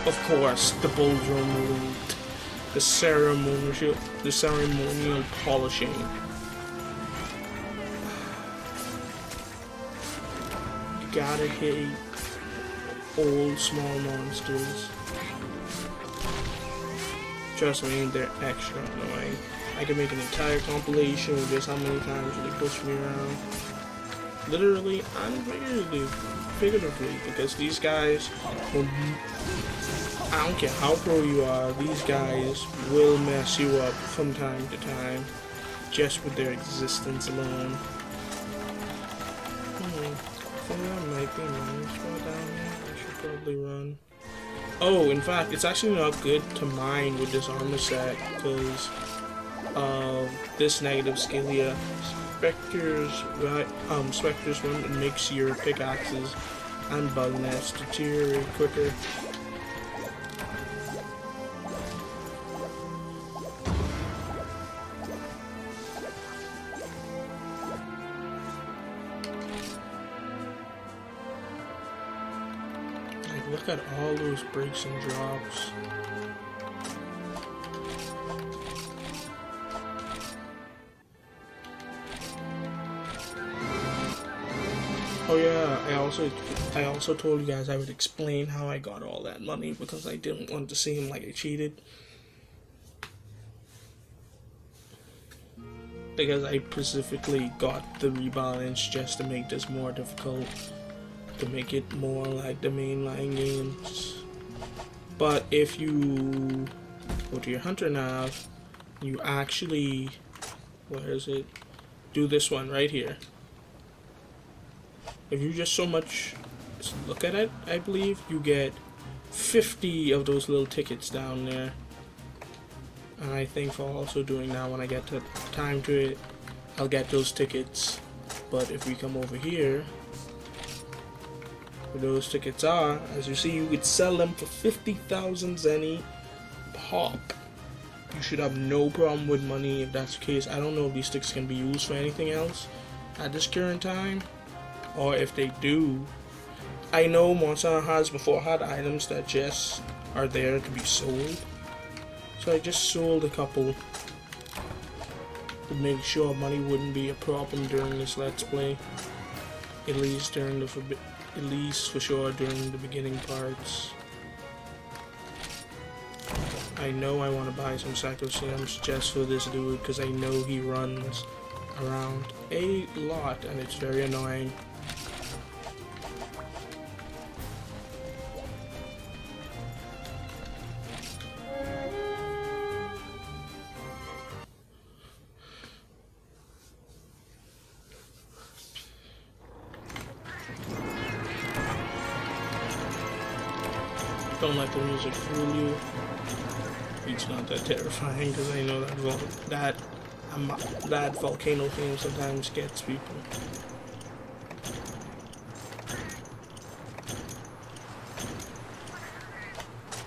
Of course, the bull drum removed. The ceremonial polishing. You gotta hate old small monsters. Trust me, they're extra annoying. I can make an entire compilation with just how many times they push me around. Literally and figuratively, because these guys, I don't care how pro you are, these guys will mess you up from time to time, just with their existence alone. I think that might be mine spot down there. I should probably run. Oh, in fact, it's actually not good to mine with this armor set, because of this negative skill here. Specters run that makes your pickaxes and bug nests deteriorate quicker. Like, look at all those breaks and drops. Oh yeah, I also told you guys I would explain how I got all that money because I didn't want to seem like I cheated. because I specifically got the rebalance just to make this more difficult, to make it more like the mainline games. But if you go to your hunter nav, you actually, where is it? Do this one right here. If you just so much look at it, I believe you get 50 of those little tickets down there. And I think for also doing that, when I get to time to it, I'll get those tickets. But if we come over here, where those tickets are, as you see, you could sell them for 50,000 zenny pop. You should have no problem with money if that's the case. I don't know if these sticks can be used for anything else at this current time, or if they do. I know Monster has before had items that just are there to be sold. So I just sold a couple to make sure money wouldn't be a problem during this Let's Play. At least for sure during the beginning parts. I know I want to buy some Psycho-Sims just for this dude because I know he runs around a lot and it's very annoying. Don't let the music fool you. It's not that terrifying because I know that volcano theme sometimes gets people.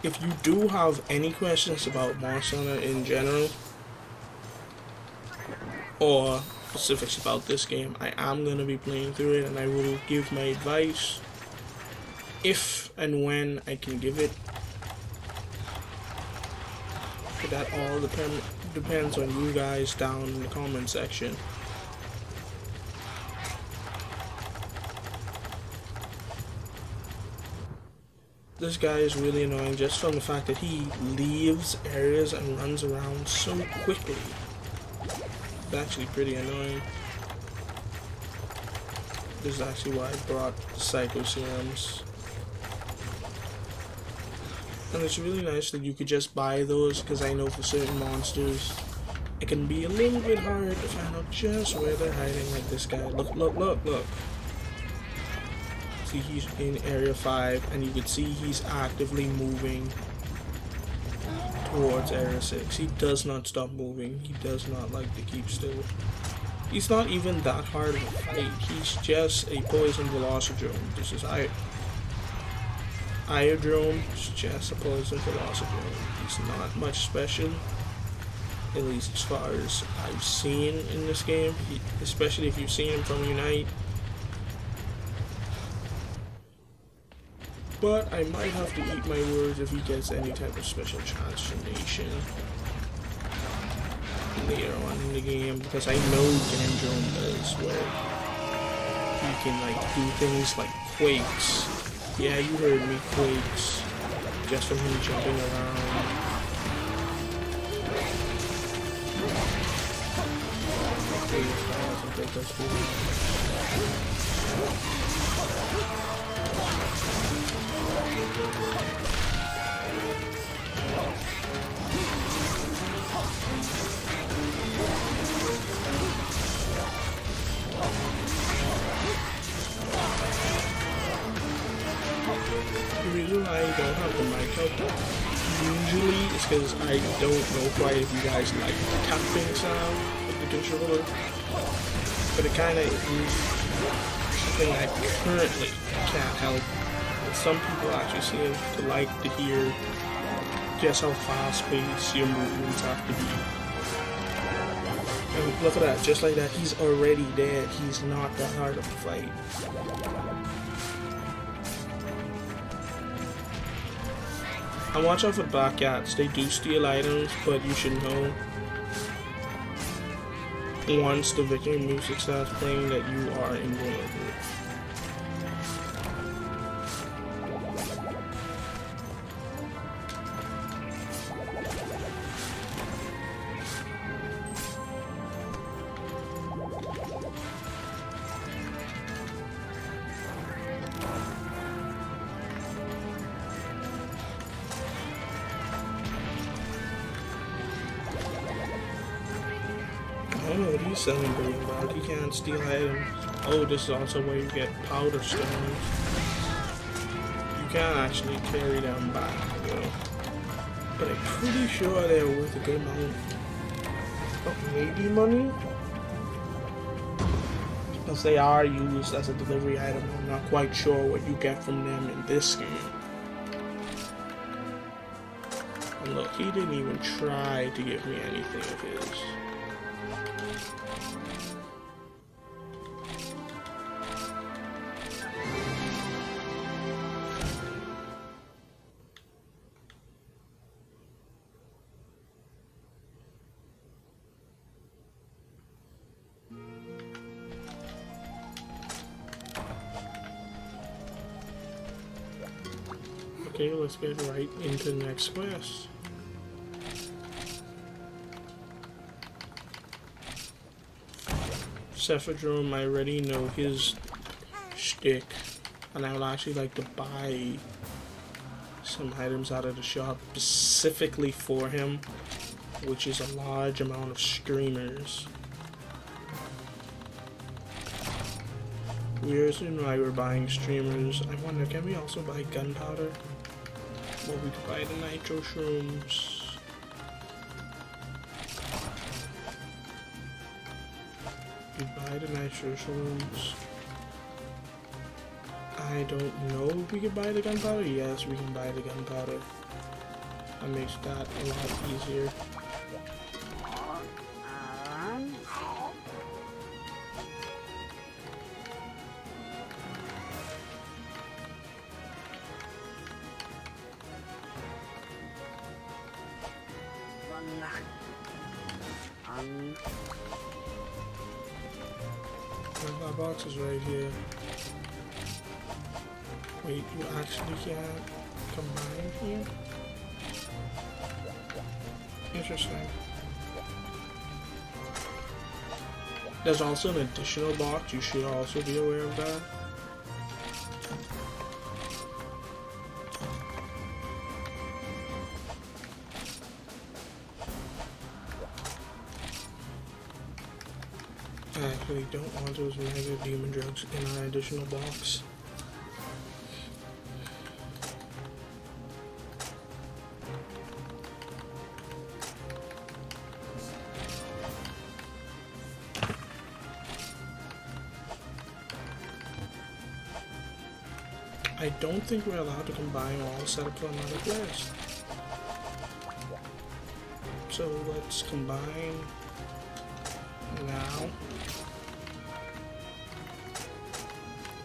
If you do have any questions about Monster Hunter in general, or specifics about this game, I am going to be playing through it and I will give my advice if and when I can give it. But that all depends on you guys down in the comment section. This guy is really annoying just from the fact that he leaves areas and runs around so quickly. It's actually pretty annoying. This is actually why I brought Psycho-Sims. And it's really nice that you could just buy those, because I know for certain monsters it can be a little bit hard to find out just where they're hiding, like this guy. Look, look, look, look. See, he's in area 5 and you can see he's actively moving towards area 6. He does not stop moving. He does not like to keep still. He's not even that hard of a fight. He's just a poison Velocidrome. This is Iodrome is just a poison Velocidrome. He's not much special, at least as far as I've seen in this game, especially if you've seen him from Unite. But I might have to eat my words if he gets any type of special transformation later on in the game, because I know Gandrome does, where he can like do things like quakes. Yeah, you heard me, quakes, just from him jumping around. I think that's cool. The reason I don't have the mic up usually is because I don't know quite if you guys like the tapping sound of the controller, but it kind of is something I currently can't help. But some people actually seem to like to hear just how fast-paced your movements have to be. And look at that, just like that, he's already dead. He's not that hard of a fight. And watch out for black cats. They do steal items, but you should know once the victory music starts playing that you are invulnerable. know what he's selling green about. He can't steal items. Oh, this is also where you get powder stones. You can actually carry them back, though. But I'm pretty sure they're worth a good amount. Oh, maybe money? Because they are used as a delivery item. I'm not quite sure what you get from them in this game. And look, he didn't even try to give me anything of his. Okay, let's get right into the next quest. Cephadrome, I already know his shtick, and I would actually like to buy some items out of the shop specifically for him, which is a large amount of streamers. The reason why we're buying streamers, I wonder, can we also buy gunpowder? Well, we could buy the nitro shrooms. We buy the nitro shrooms. I don't know if we could buy the gunpowder. Yes, we can buy the gunpowder. That makes that a lot easier. That box is right here. Wait, you actually can't combine here? Interesting. There's also an additional box, you should also be aware of that. I actually don't want those mega demon drugs in our additional box. I don't think we're allowed to combine all set up for another quest. So let's combine now.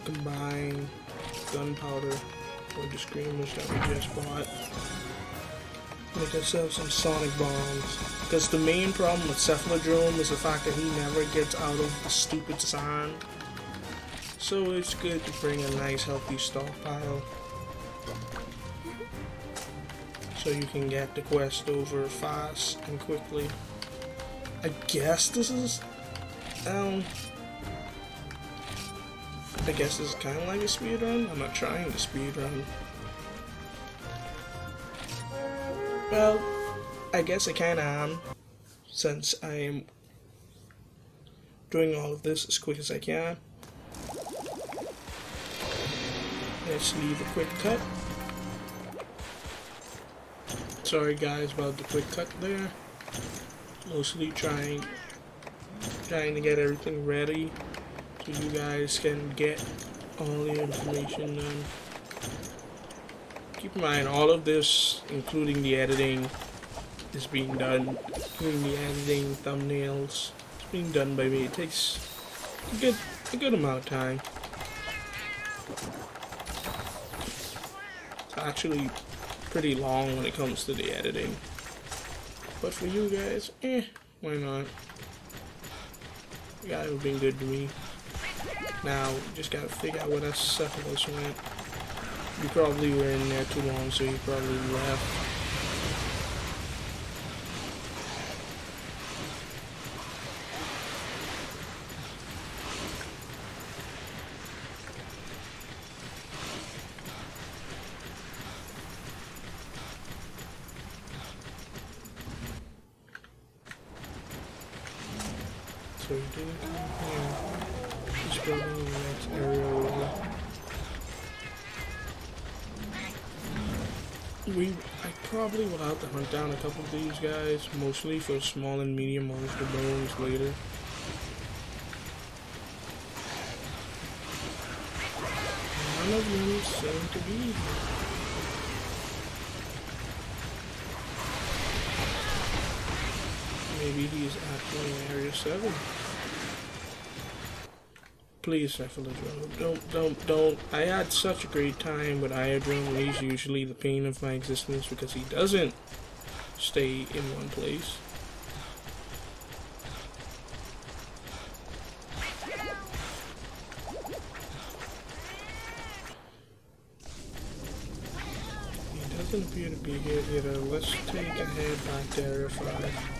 Combine gunpowder with the screamers that we just bought. Make ourselves some sonic bombs. Because the main problem with Cephadrome is the fact that he never gets out of the stupid sand. So it's good to bring a nice healthy stockpile. So you can get the quest over fast and quickly. I guess this is I guess this is kind of like a speed run. I'm not trying to speed run. Well, I guess I kind of am, since I'm doing all of this as quick as I can. Let's leave a quick cut. Sorry guys about the quick cut there. Mostly trying to get everything ready so you guys can get all the information done. Keep in mind, all of this, including the editing, is being done. Including the editing, thumbnails, it's being done by me. It takes a good amount of time. It's actually pretty long when it comes to the editing. But for you guys, why not? You guys have been good to me. Now, just gotta figure out where that Cephalus went. You probably were in there too long, so you probably left. so he didn't come here. He's probably in the next area over. I probably will have to hunt down a couple of these guys, mostly for small and medium monster bones later. None of them seem to be. Maybe he's actually in Area 7. Please, Cephalodrome, don't. I had such a great time with Iodrome. He's usually the pain of my existence because he doesn't stay in one place. He doesn't appear to be here either. Let's take a head back to Area 5.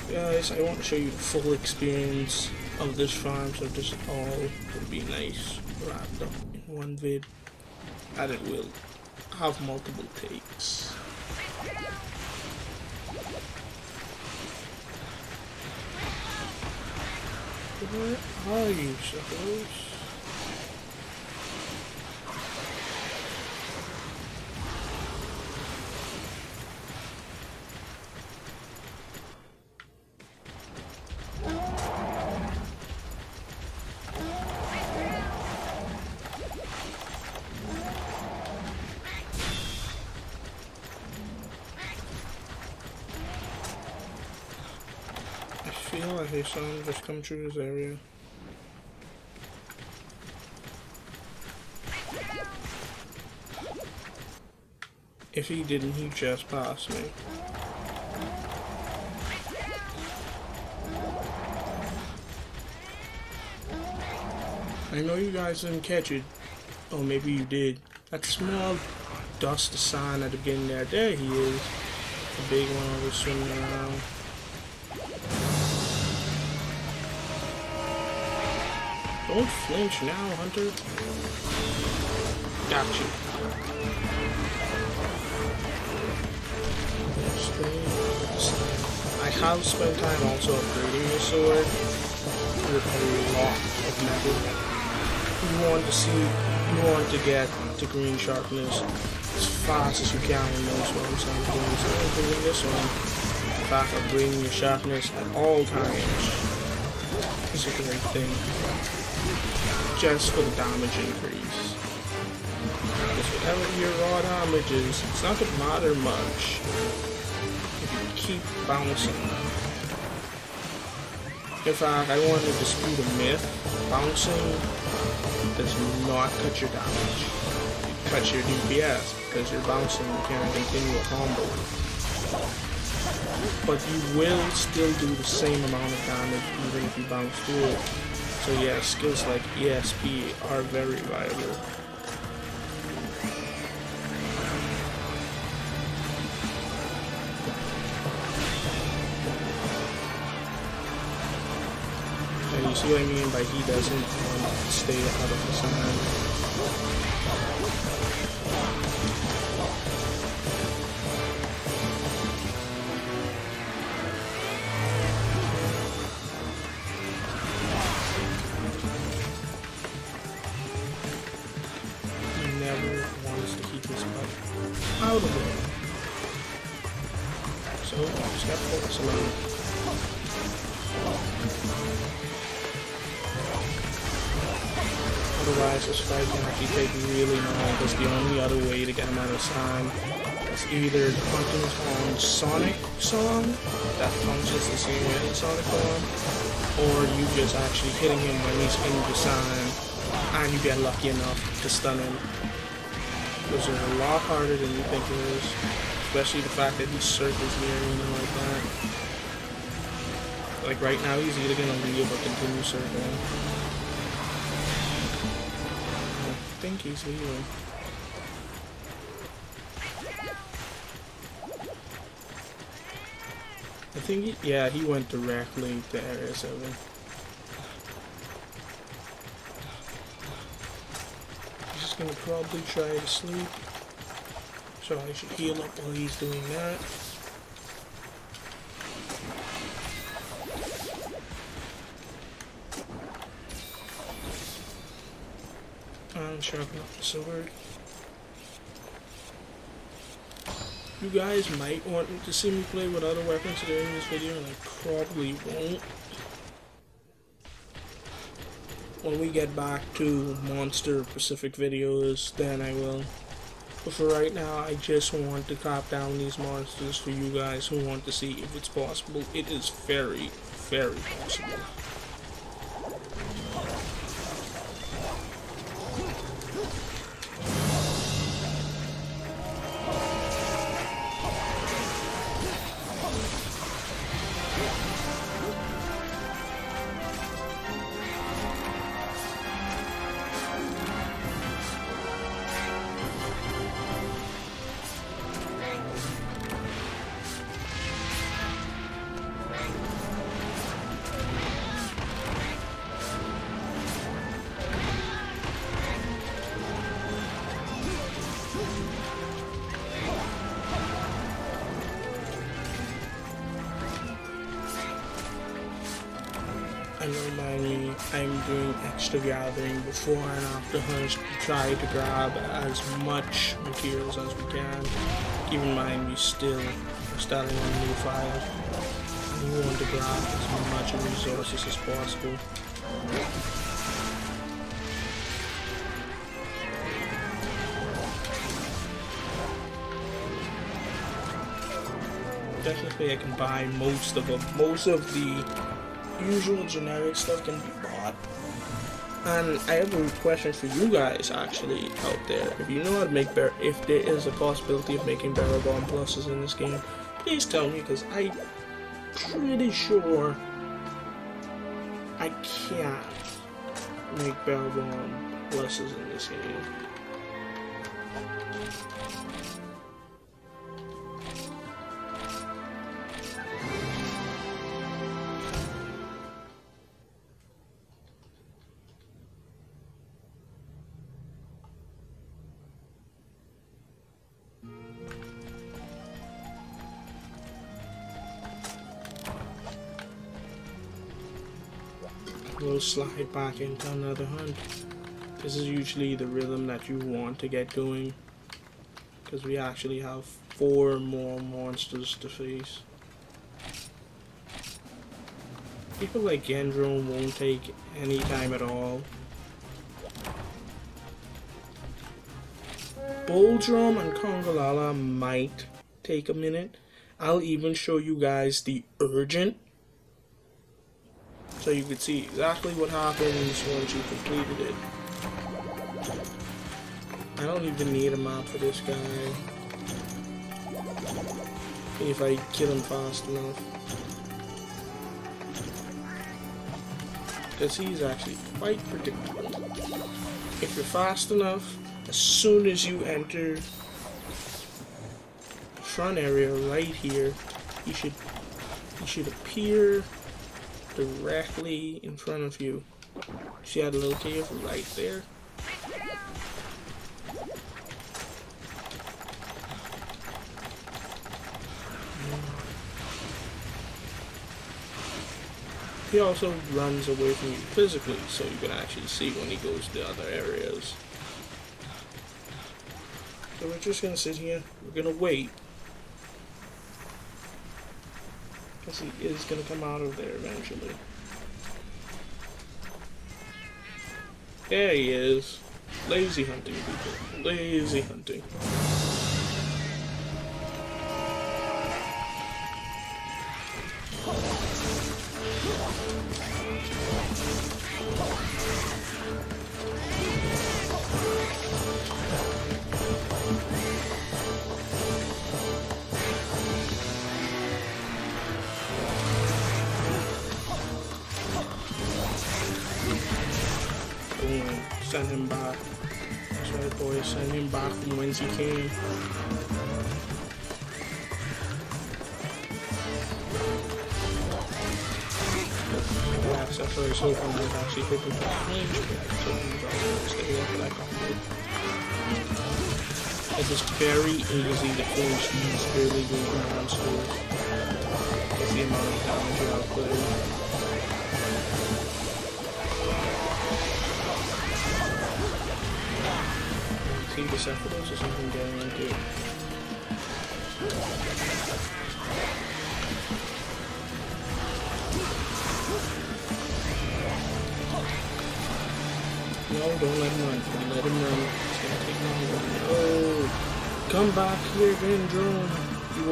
Guys, I want to show you the full experience of this farm, so this all will be nice wrapped up in one vid, and it will have multiple takes. Where are you, suckers? I feel like his son just come through this area. If he didn't, he just passed me. I know you guys didn't catch it, or maybe you did. That small dust of sand at the beginning there, there he is. The big one was swimming around. Don't flinch now, Hunter. Got you. I have spent time also upgrading the sword with a lot of metal. You want to get to green sharpness as fast as you can in those ones. So I'm doing this one. In fact, upgrading your sharpness at all times is a great thing. Just for the damage increase. Because whatever your raw damage is, it's not going to matter much if you keep bouncing. In fact, I want to dispute a myth. Bouncing does not cut your damage. It cuts your DPS because you're bouncing, you can't continue a combo. But you will still do the same amount of damage even if you bounce through it. So yeah, skills like ESP are very viable. And you see what I mean by he doesn't want to stay out of the sun. Out of it. So, just gotta focus alone. Otherwise, this fight can actually take really long, because the only other way to get him out of time is either hunting on Sonic Song, that functions the same way as Sonic Song, or you just actually hitting him when he's in the sign, and you get lucky enough to stun him. Those are a lot harder than you think it is, especially the fact that he circles the arena like that. Like right now, he's either gonna leave or continue circling. I think he's leaving. I think he went directly to Area 7. Gonna probably try to sleep, so I should heal up while he's doing that. sharpen up the sword. You guys might want to see me play with other weapons during this video, and I probably won't. When we get back to monster Pacific videos, then I will. But for right now, I just want to cop down these monsters for you guys who want to see if it's possible. It is very, very possible. Normally I'm doing extra gathering before and after hunts to try to grab as much materials as we can. Keep in mind we still are starting on a new file. We want to grab as much resources as possible. Technically I can buy most of them. Most of the usual generic stuff can be bought. And I have a question for you guys actually out there. If you know how to make if there is a possibility of making barrel bomb pluses in this game, please tell me, because I'm pretty sure I can't make barrel bomb pluses in this game. We'll slide back into another hunt. This is usually the rhythm that you want to get going, because we actually have 4 more monsters to face. People like Gendrome won't take any time at all. Bulldrum and Congalala might take a minute. I'll even show you guys the urgent, so you can see exactly what happens once you completed it. I don't even need a map for this guy. If I kill him fast enough. Because he's actually quite predictable. If you're fast enough, as soon as you enter the front area right here, he should appear directly in front of you. See that little cave right there? He also runs away from you physically, so you can actually see when he goes to other areas. So we're just gonna sit here, we're gonna wait. Because he is going to come out of there eventually. There he is. Lazy hunting, people. Lazy hunting. Send him back. That's right, boys. Send him back from whence he came. Yeah, except for his hope, I might actually hit him for range, so he's also going to stay up for that combo. It is very easy to finish these early game monsters with the amount of damage you output. think the Sephiroth or something getting into. No, don't let him run. Don't let him run. It's gonna take longer. No! Come back here again, drone. You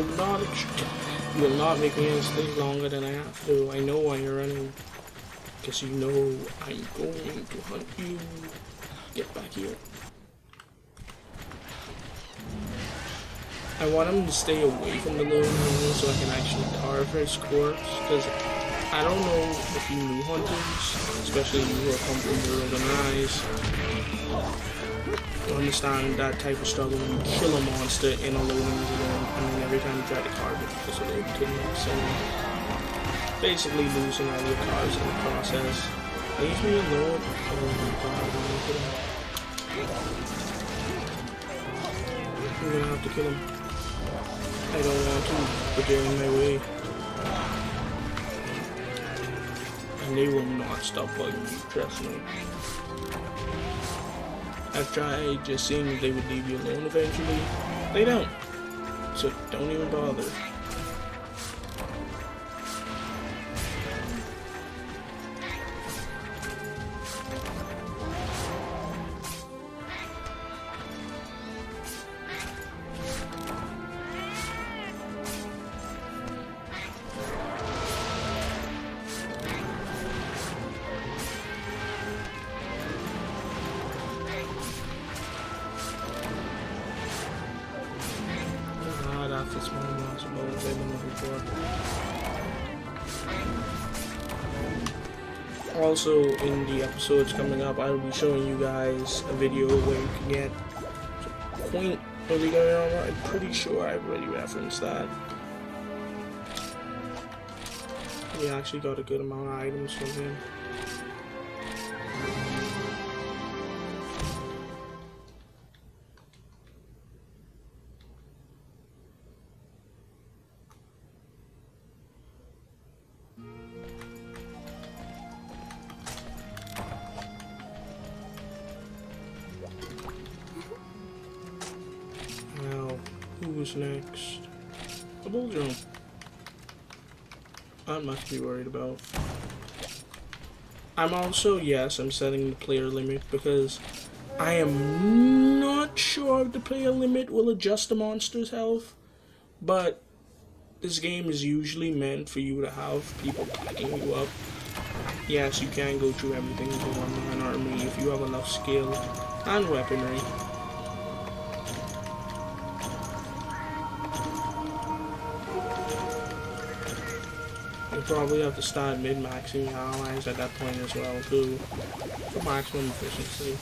will not make me stay longer than I have to. I know why you're running. Because you know I'm going to hunt you. Get back here. I want him to stay away from the low moon so I can actually carve his corpse. Because I don't know if you new hunters, especially you who are pumping your golden eyes, to understand that type of struggle when you kill a monster in a low moon zone, and then every time you try to carve it, because of the kidnap, so basically losing all your cards in the process. Leave me alone. Oh my god, I'm gonna have to kill him. I don't want to, but they're in my way. And they will not stop bugging me, trust me. I've tried just seeing if they would leave you alone eventually. They don't. So don't even bother. That's more impossible than they've been looking for. Also, in the episodes coming up, I will be showing you guys a video where you can get quaint illegal armor. I'm pretty sure I've already referenced that. We actually got a good amount of items from him. Who's next? A bull drone. I must be worried about. I'm also, yes, I'm setting the player limit because I am not sure if the player limit will adjust the monster's health, but this game is usually meant for you to have people backing you up. Yes, you can go through everything with a one-man army if you have enough skill and weaponry. You probably have to start mid-maxing your allies at that point as well too, for maximum efficiency.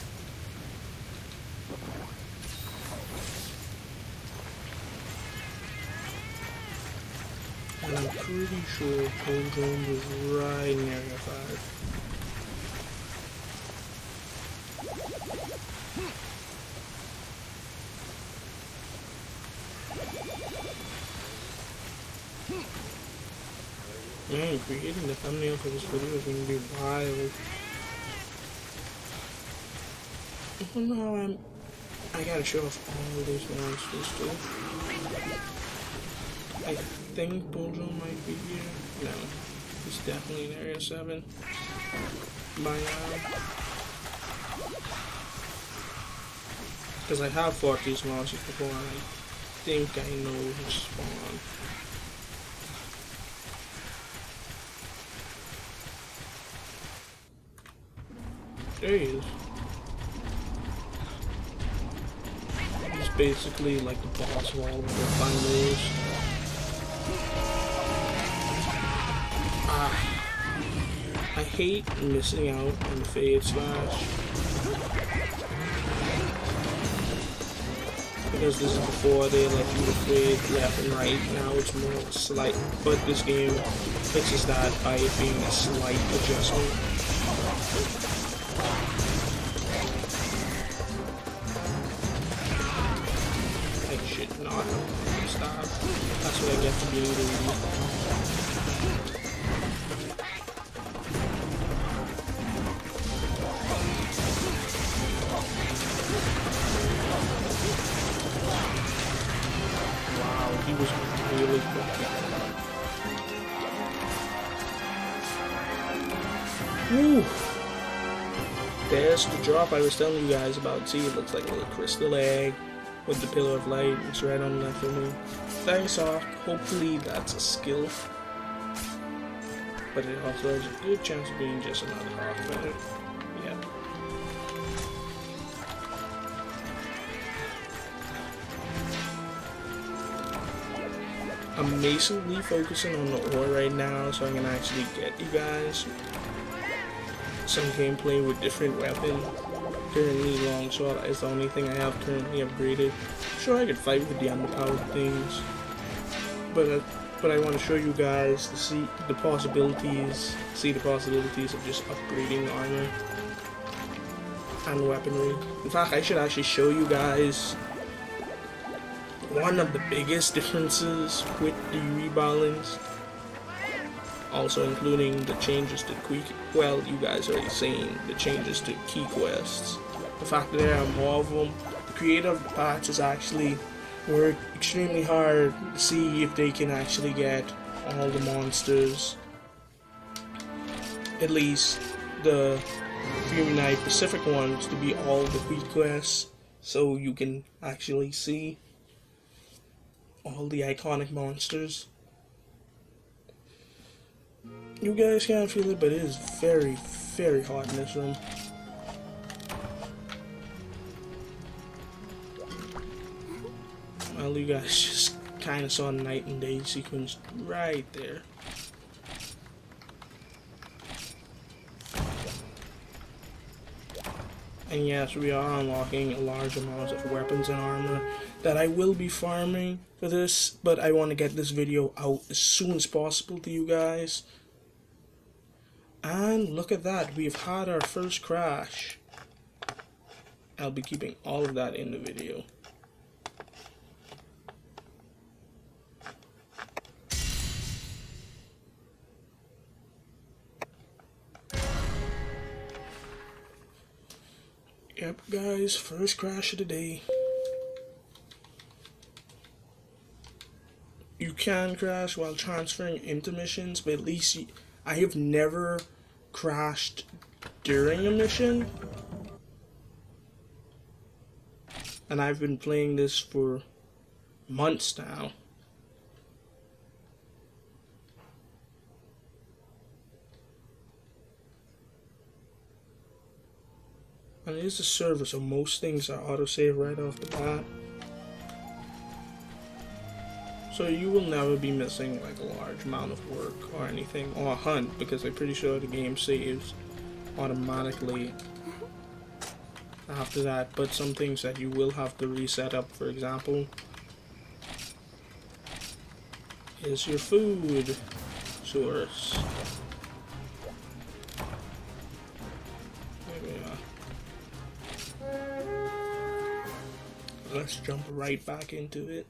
And I'm pretty sure Cold Drone was right in Area 5. Man, creating the thumbnail for this video is going to be wild. I don't know how I gotta show off all these monsters too. I think Bulljo might be here. No, he's definitely in Area 7 by now. Because I have fought these monsters before and I think I know who spawn. There he is. He's basically like the boss of all of the finals. I hate missing out on the Fade Slash. Because this is before they let you fade left and right. Now it's more slight, but this game fixes that by it being a slight adjustment. Not stop. That's what I get for being greedy. really. Woo! There's the drop I was telling you guys about. See, it looks like a little crystal egg with the pillar of light. It's right on the left of me. Thanks, Hawk. Hopefully that's a skill. But it also has a good chance of being just another Hawk feather. Yeah. I'm basically focusing on the ore right now, so I can actually get you guys some gameplay with different weapons. Currently, longsword is the only thing I have currently upgraded. Sure, I could fight with the underpowered things, but I want to show you guys to see the possibilities of just upgrading armor and weaponry. In fact, I should actually show you guys one of the biggest differences with the rebalance. Also including the changes to well, you guys already seen the changes to key quests. The fact that there are more of them. The creator of the patch has actually worked extremely hard to see if they can actually get all the monsters, at least the Fury Knight Pacific ones, to be all the key quests, so you can actually see all the iconic monsters. You guys can't feel it, but it is very, very hot in this room. Well, you guys just kind of saw a night and day sequence right there. And yes, we are unlocking a large amount of weapons and armor that I will be farming for this, but I want to get this video out as soon as possible to you guys. And look at that, we've had our first crash. I'll be keeping all of that in the video. Yep, guys, first crash of the day. You can crash while transferring into missions, but at least I have never crashed during a mission. And I've been playing this for months now. And it is a server, so most things are autosave right off the bat. So you will never be missing like a large amount of work or anything, or a hunt, because I'm pretty sure the game saves automatically after that. But some things that you will have to reset up, for example, is your food source. Let's jump right back into it.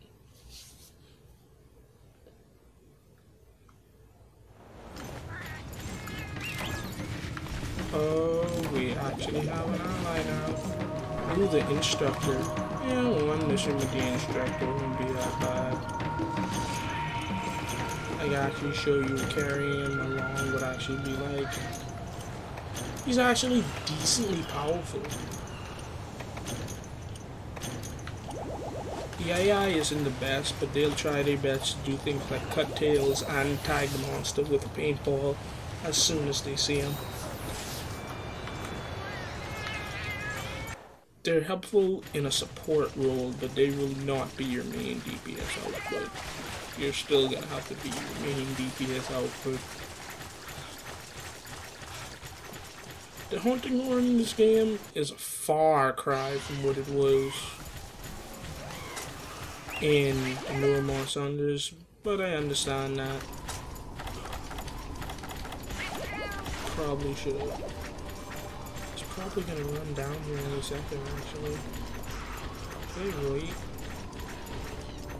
Oh, we actually have an ally now. Ooh, the instructor. Yeah, one mission with the instructor wouldn't be that bad. I can actually show you carrying him along would actually be like. He's actually decently powerful. The AI isn't the best, but they'll try their best to do things like cut tails and tag the monster with a paintball as soon as they see him. They're helpful in a support role, but they will not be your main DPS output. You're still gonna have to be your main DPS output. The hunting horn in this game is a far cry from what it was in Armour Saunders, but I understand that. Probably should have. It's probably gonna run down here in a second, actually. Wait, wait.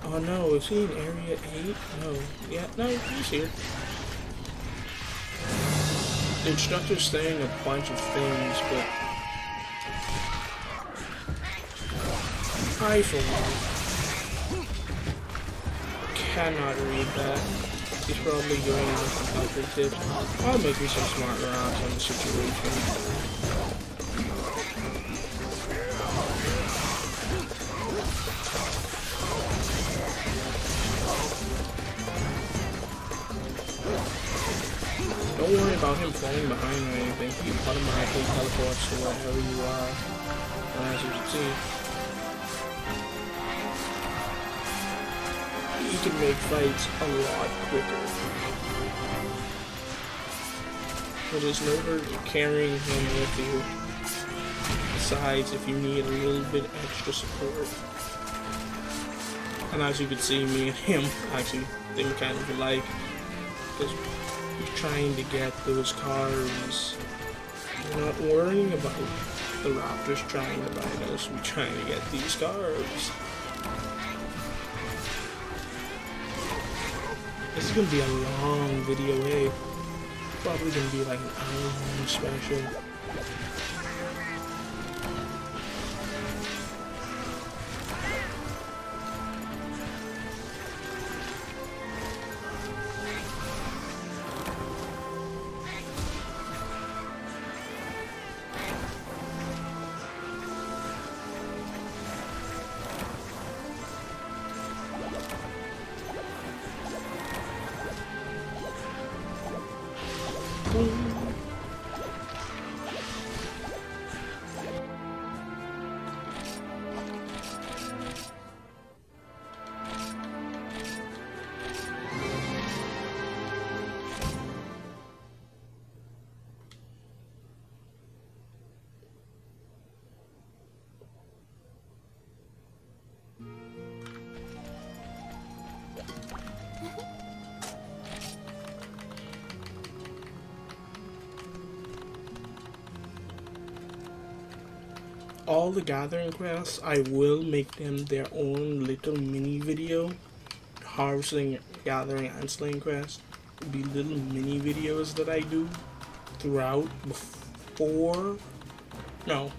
Oh no, is he in area 8? No. Yeah, no, he's here. The instructor's saying a bunch of things, but I, for one, cannot read that. He's probably doing other tips. I'll make me some smart rounds on the situation. Don't worry about him falling behind or anything. He automatically teleports to wherever you are. And as you can see, you can make fights a lot quicker. But there's no hurt carrying him with you. Besides, if you need a little bit extra support. And as you can see, me and him actually think kind of alike. Because we're trying to get those cars. We're not worrying about the Raptors trying to bite us. We're trying to get these cars. This is gonna be a long video, eh? Probably gonna be like an hour-long special. All the gathering quests, I will make them their own little mini video. Harvesting, gathering, and slaying quests will be little mini videos that I do throughout before. No.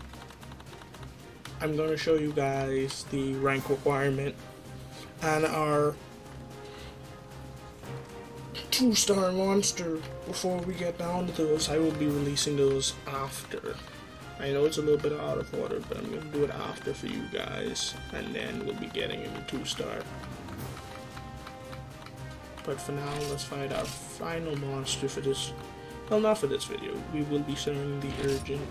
I'm going to show you guys the rank requirement and our 2-star monster. Before we get down to those, I will be releasing those after. I know it's a little bit out of order, but I'm going to do it after for you guys, and then we'll be getting into 2-star. But for now, let's find our final monster for this, well, not for this video. We will be summoning the Urgent.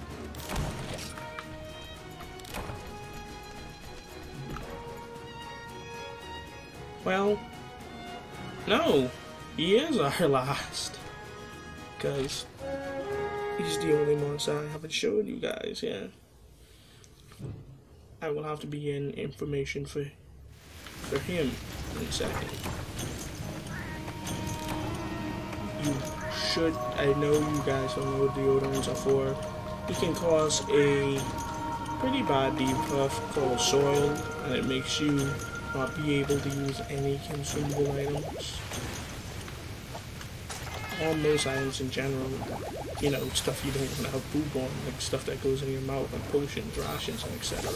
Well, no, he is our last, because he's the only monster I haven't showed you guys yet. I will have to begin information for him in a second. You should, I know you guys don't know what deodorants are for. It can cause a pretty bad debuff called soil, and it makes you not be able to use any consumable items. All most items in general, you know, stuff you don't want to have poop on, like stuff that goes in your mouth, like potions, rations, and etc.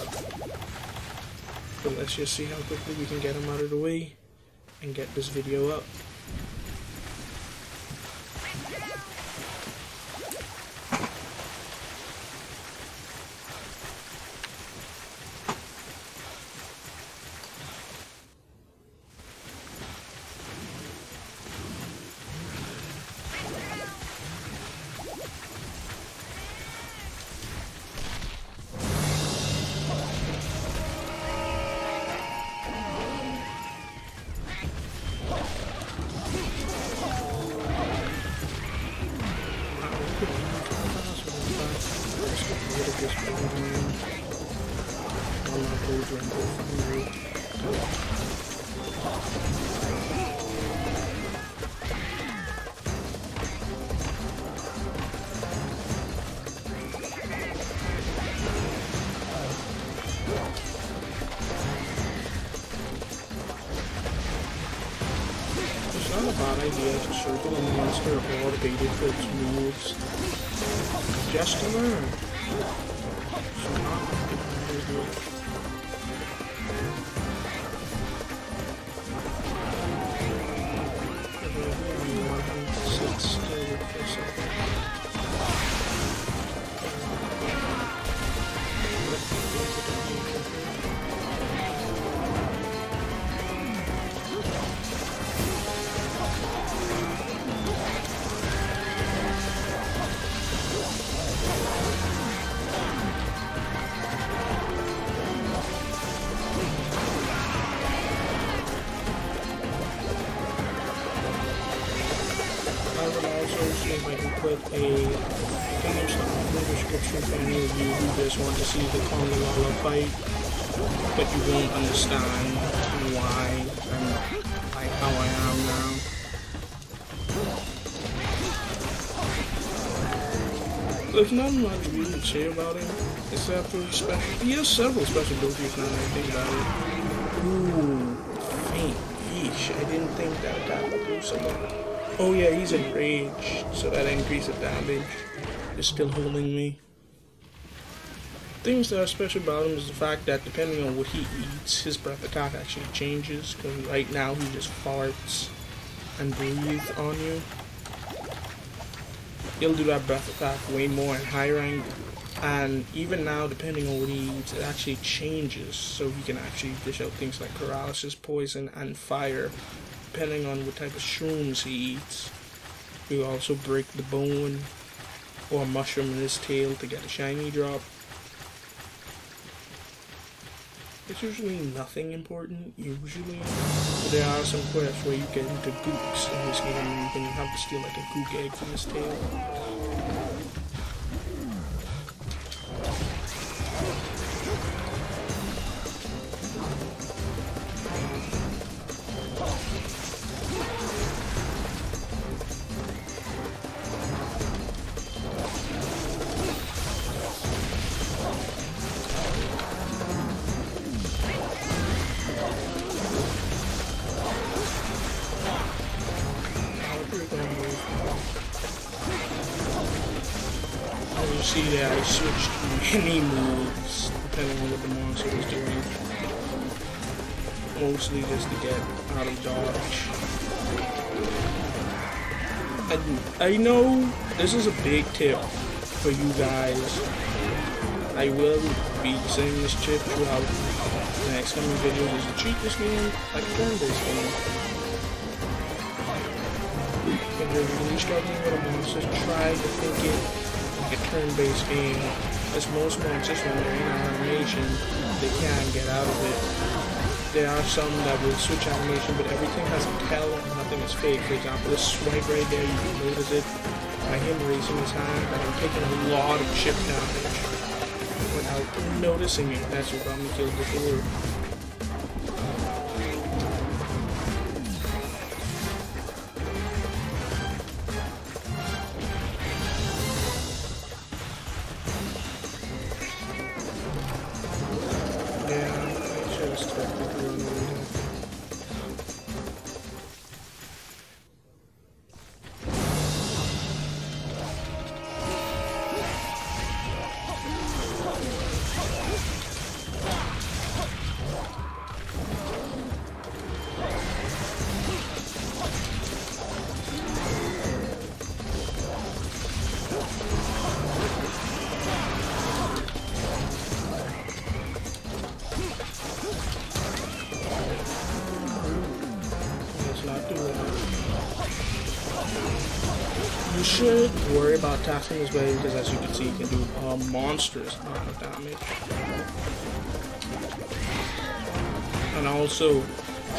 But let's just see how quickly we can get them out of the way and get this video up. It's not a bad idea to circle a monster or baited for its moves. Just to learn. So not if I can put a GameStop description for any of you who just want to see the Kongolala fight, but you won't understand why I'm like how I am now. There's not much really to say about him, except for special. He has several special abilities now that I think about it. Ooh, faint. Yeesh, I didn't think that would do so much. Oh yeah, he's enraged, so that increases damage. It's still holding me. Things that are special about him is the fact that depending on what he eats, his breath attack actually changes, because right now he just farts and breathes on you. He'll do that breath attack way more in high rank, and even now, depending on what he eats, it actually changes, so he can actually dish out things like paralysis, poison, and fire, depending on what type of shrooms he eats. He'll also break the bone or a mushroom in his tail to get a shiny drop. It's usually nothing important, usually, but there are some quests where you get into gooks in this game and you can have to steal like a gook egg from his tail. See that I switched many moves depending on what the monster was doing. Mostly just to get out of dodge. I know this is a big tip for you guys. I will be saying this tip throughout the next coming videos, is to treat this game like a turn-based game. If you're really struggling with a monster, try to think it a turn-based game, as most monsters when they're in animation, they can get out of it. There are some that will switch animation, but everything has a tell and nothing is fake. For example, this swipe right there, you can notice it by him raising his hand, that I'm taking a lot of chip damage without noticing it. That's what got me killed before. You should worry about attacking this way because, as you can see, you can do a monstrous amount of damage. And also,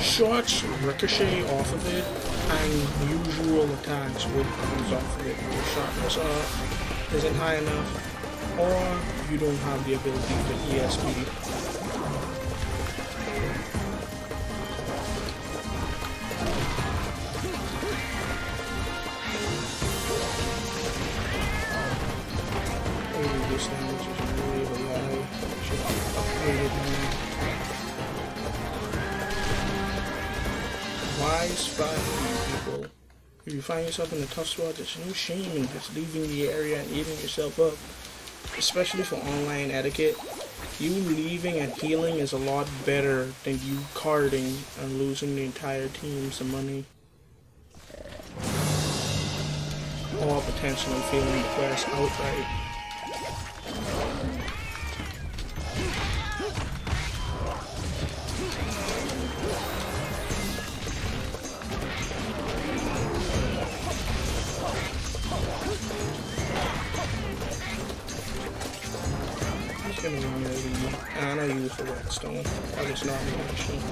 shots ricochet off of it, and usual attacks will bounce off of it. Your shot isn't high enough, or you don't have the ability for ESP. Damage is really high. Should upgrade it now. Wise five people. If you find yourself in a tough spot, there's no shame in just leaving the area and eating yourself up. Especially for online etiquette. You leaving and healing is a lot better than you carding and losing the entire team some money. Or potentially failing the quest outright. And I use the redstone. I was not mentioned.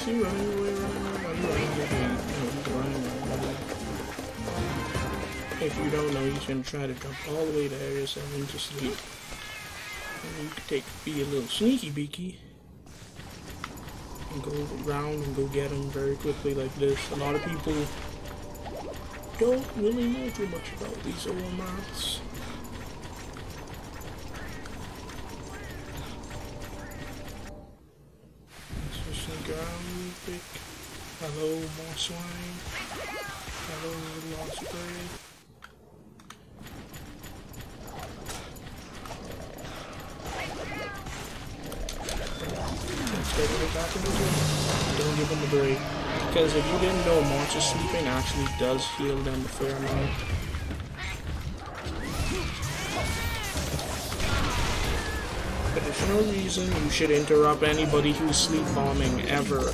See, running away, running. If you don't know, he's gonna try to jump all the way to Area 7 to sleep. And you can be a little sneaky beaky and go around and go get him very quickly like this. A lot of people don't really know too much about these old maps. Let's just sneak around real quick. Hello, more swine. Hello, lost prey. Don't give them a break. Because if you didn't know, monster sleeping actually does heal them a fair amount. But there's no reason you should interrupt anybody who's sleep bombing ever.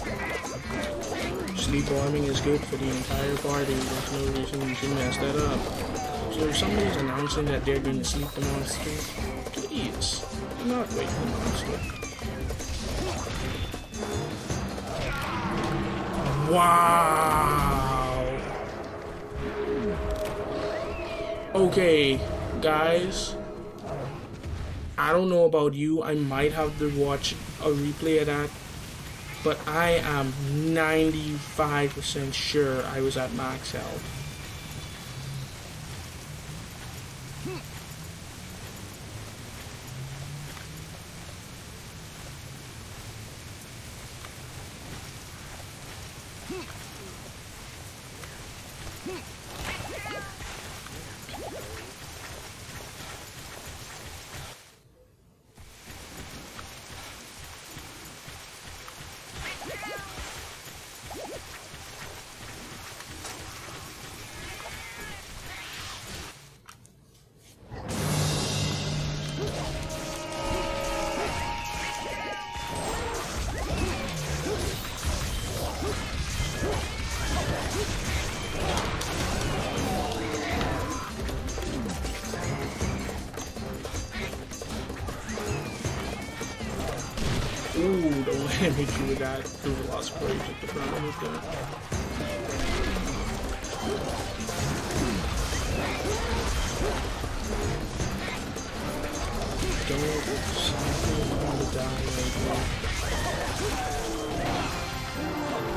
Sleep bombing is good for the entire party. There's no reason you should mess that up. So if somebody's announcing that they're going to sleep the monster, please do not wake the monster. Wow. Okay, guys. I don't know about you. I might have to watch a replay of that. But I am 95% sure I was at max health. Ooh, don't let me do that. Do the lost play, took the front of it there. Don't want to die right now.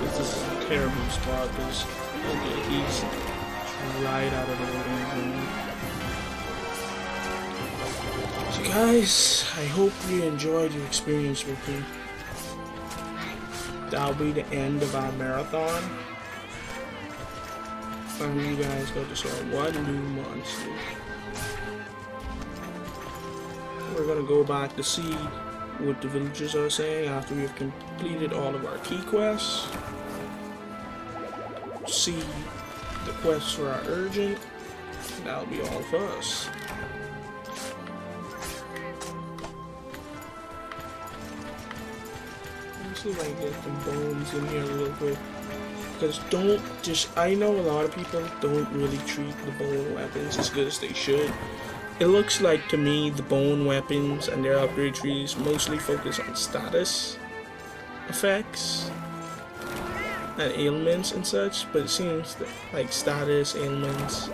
This is a terrible spot because he's right out of the way. So guys, I hope you enjoyed your experience with me. That'll be the end of our marathon. And you guys got to saw one new monster. We're gonna go back to see what the villagers are saying after we've completed all of our key quests. See the quests for our urgent. That'll be all for us. See if I can get some bones in here real quick. Because I know a lot of people don't really treat the bone weapons as good as they should. It looks like to me the bone weapons and their upgrade trees mostly focus on status effects and ailments and such, but it seems that like status ailments,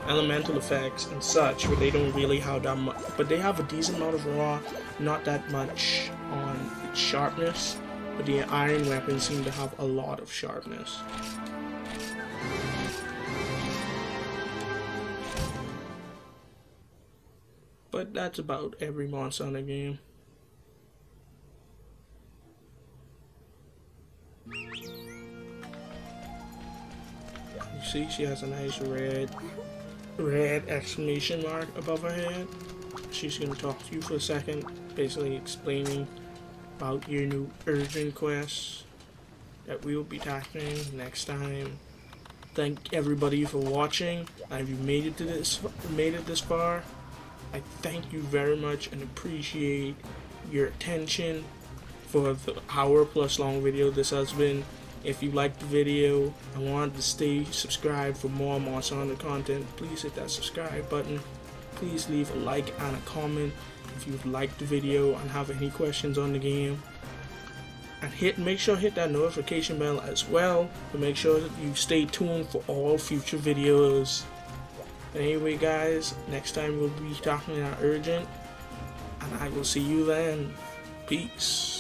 elemental effects and such, but they don't really have that much, but they have a decent amount of raw, not that much on its sharpness, but the iron weapons seem to have a lot of sharpness. But that's about every monster in the game. You see, she has a nice red exclamation mark above her head. She's going to talk to you for a second, basically explaining about your new urgent quests that we will be tackling next time. Thank everybody for watching. If you made it this far, I thank you very much and appreciate your attention for the hour-plus long video this has been. If you liked the video and wanted to stay subscribed for more Monster Hunter content, please hit that subscribe button. please leave a like and a comment if you've liked the video and have any questions on the game. And make sure to hit that notification bell as well to make sure that you stay tuned for all future videos. Anyway guys, next time we'll be talking about Urgent, and I will see you then. Peace.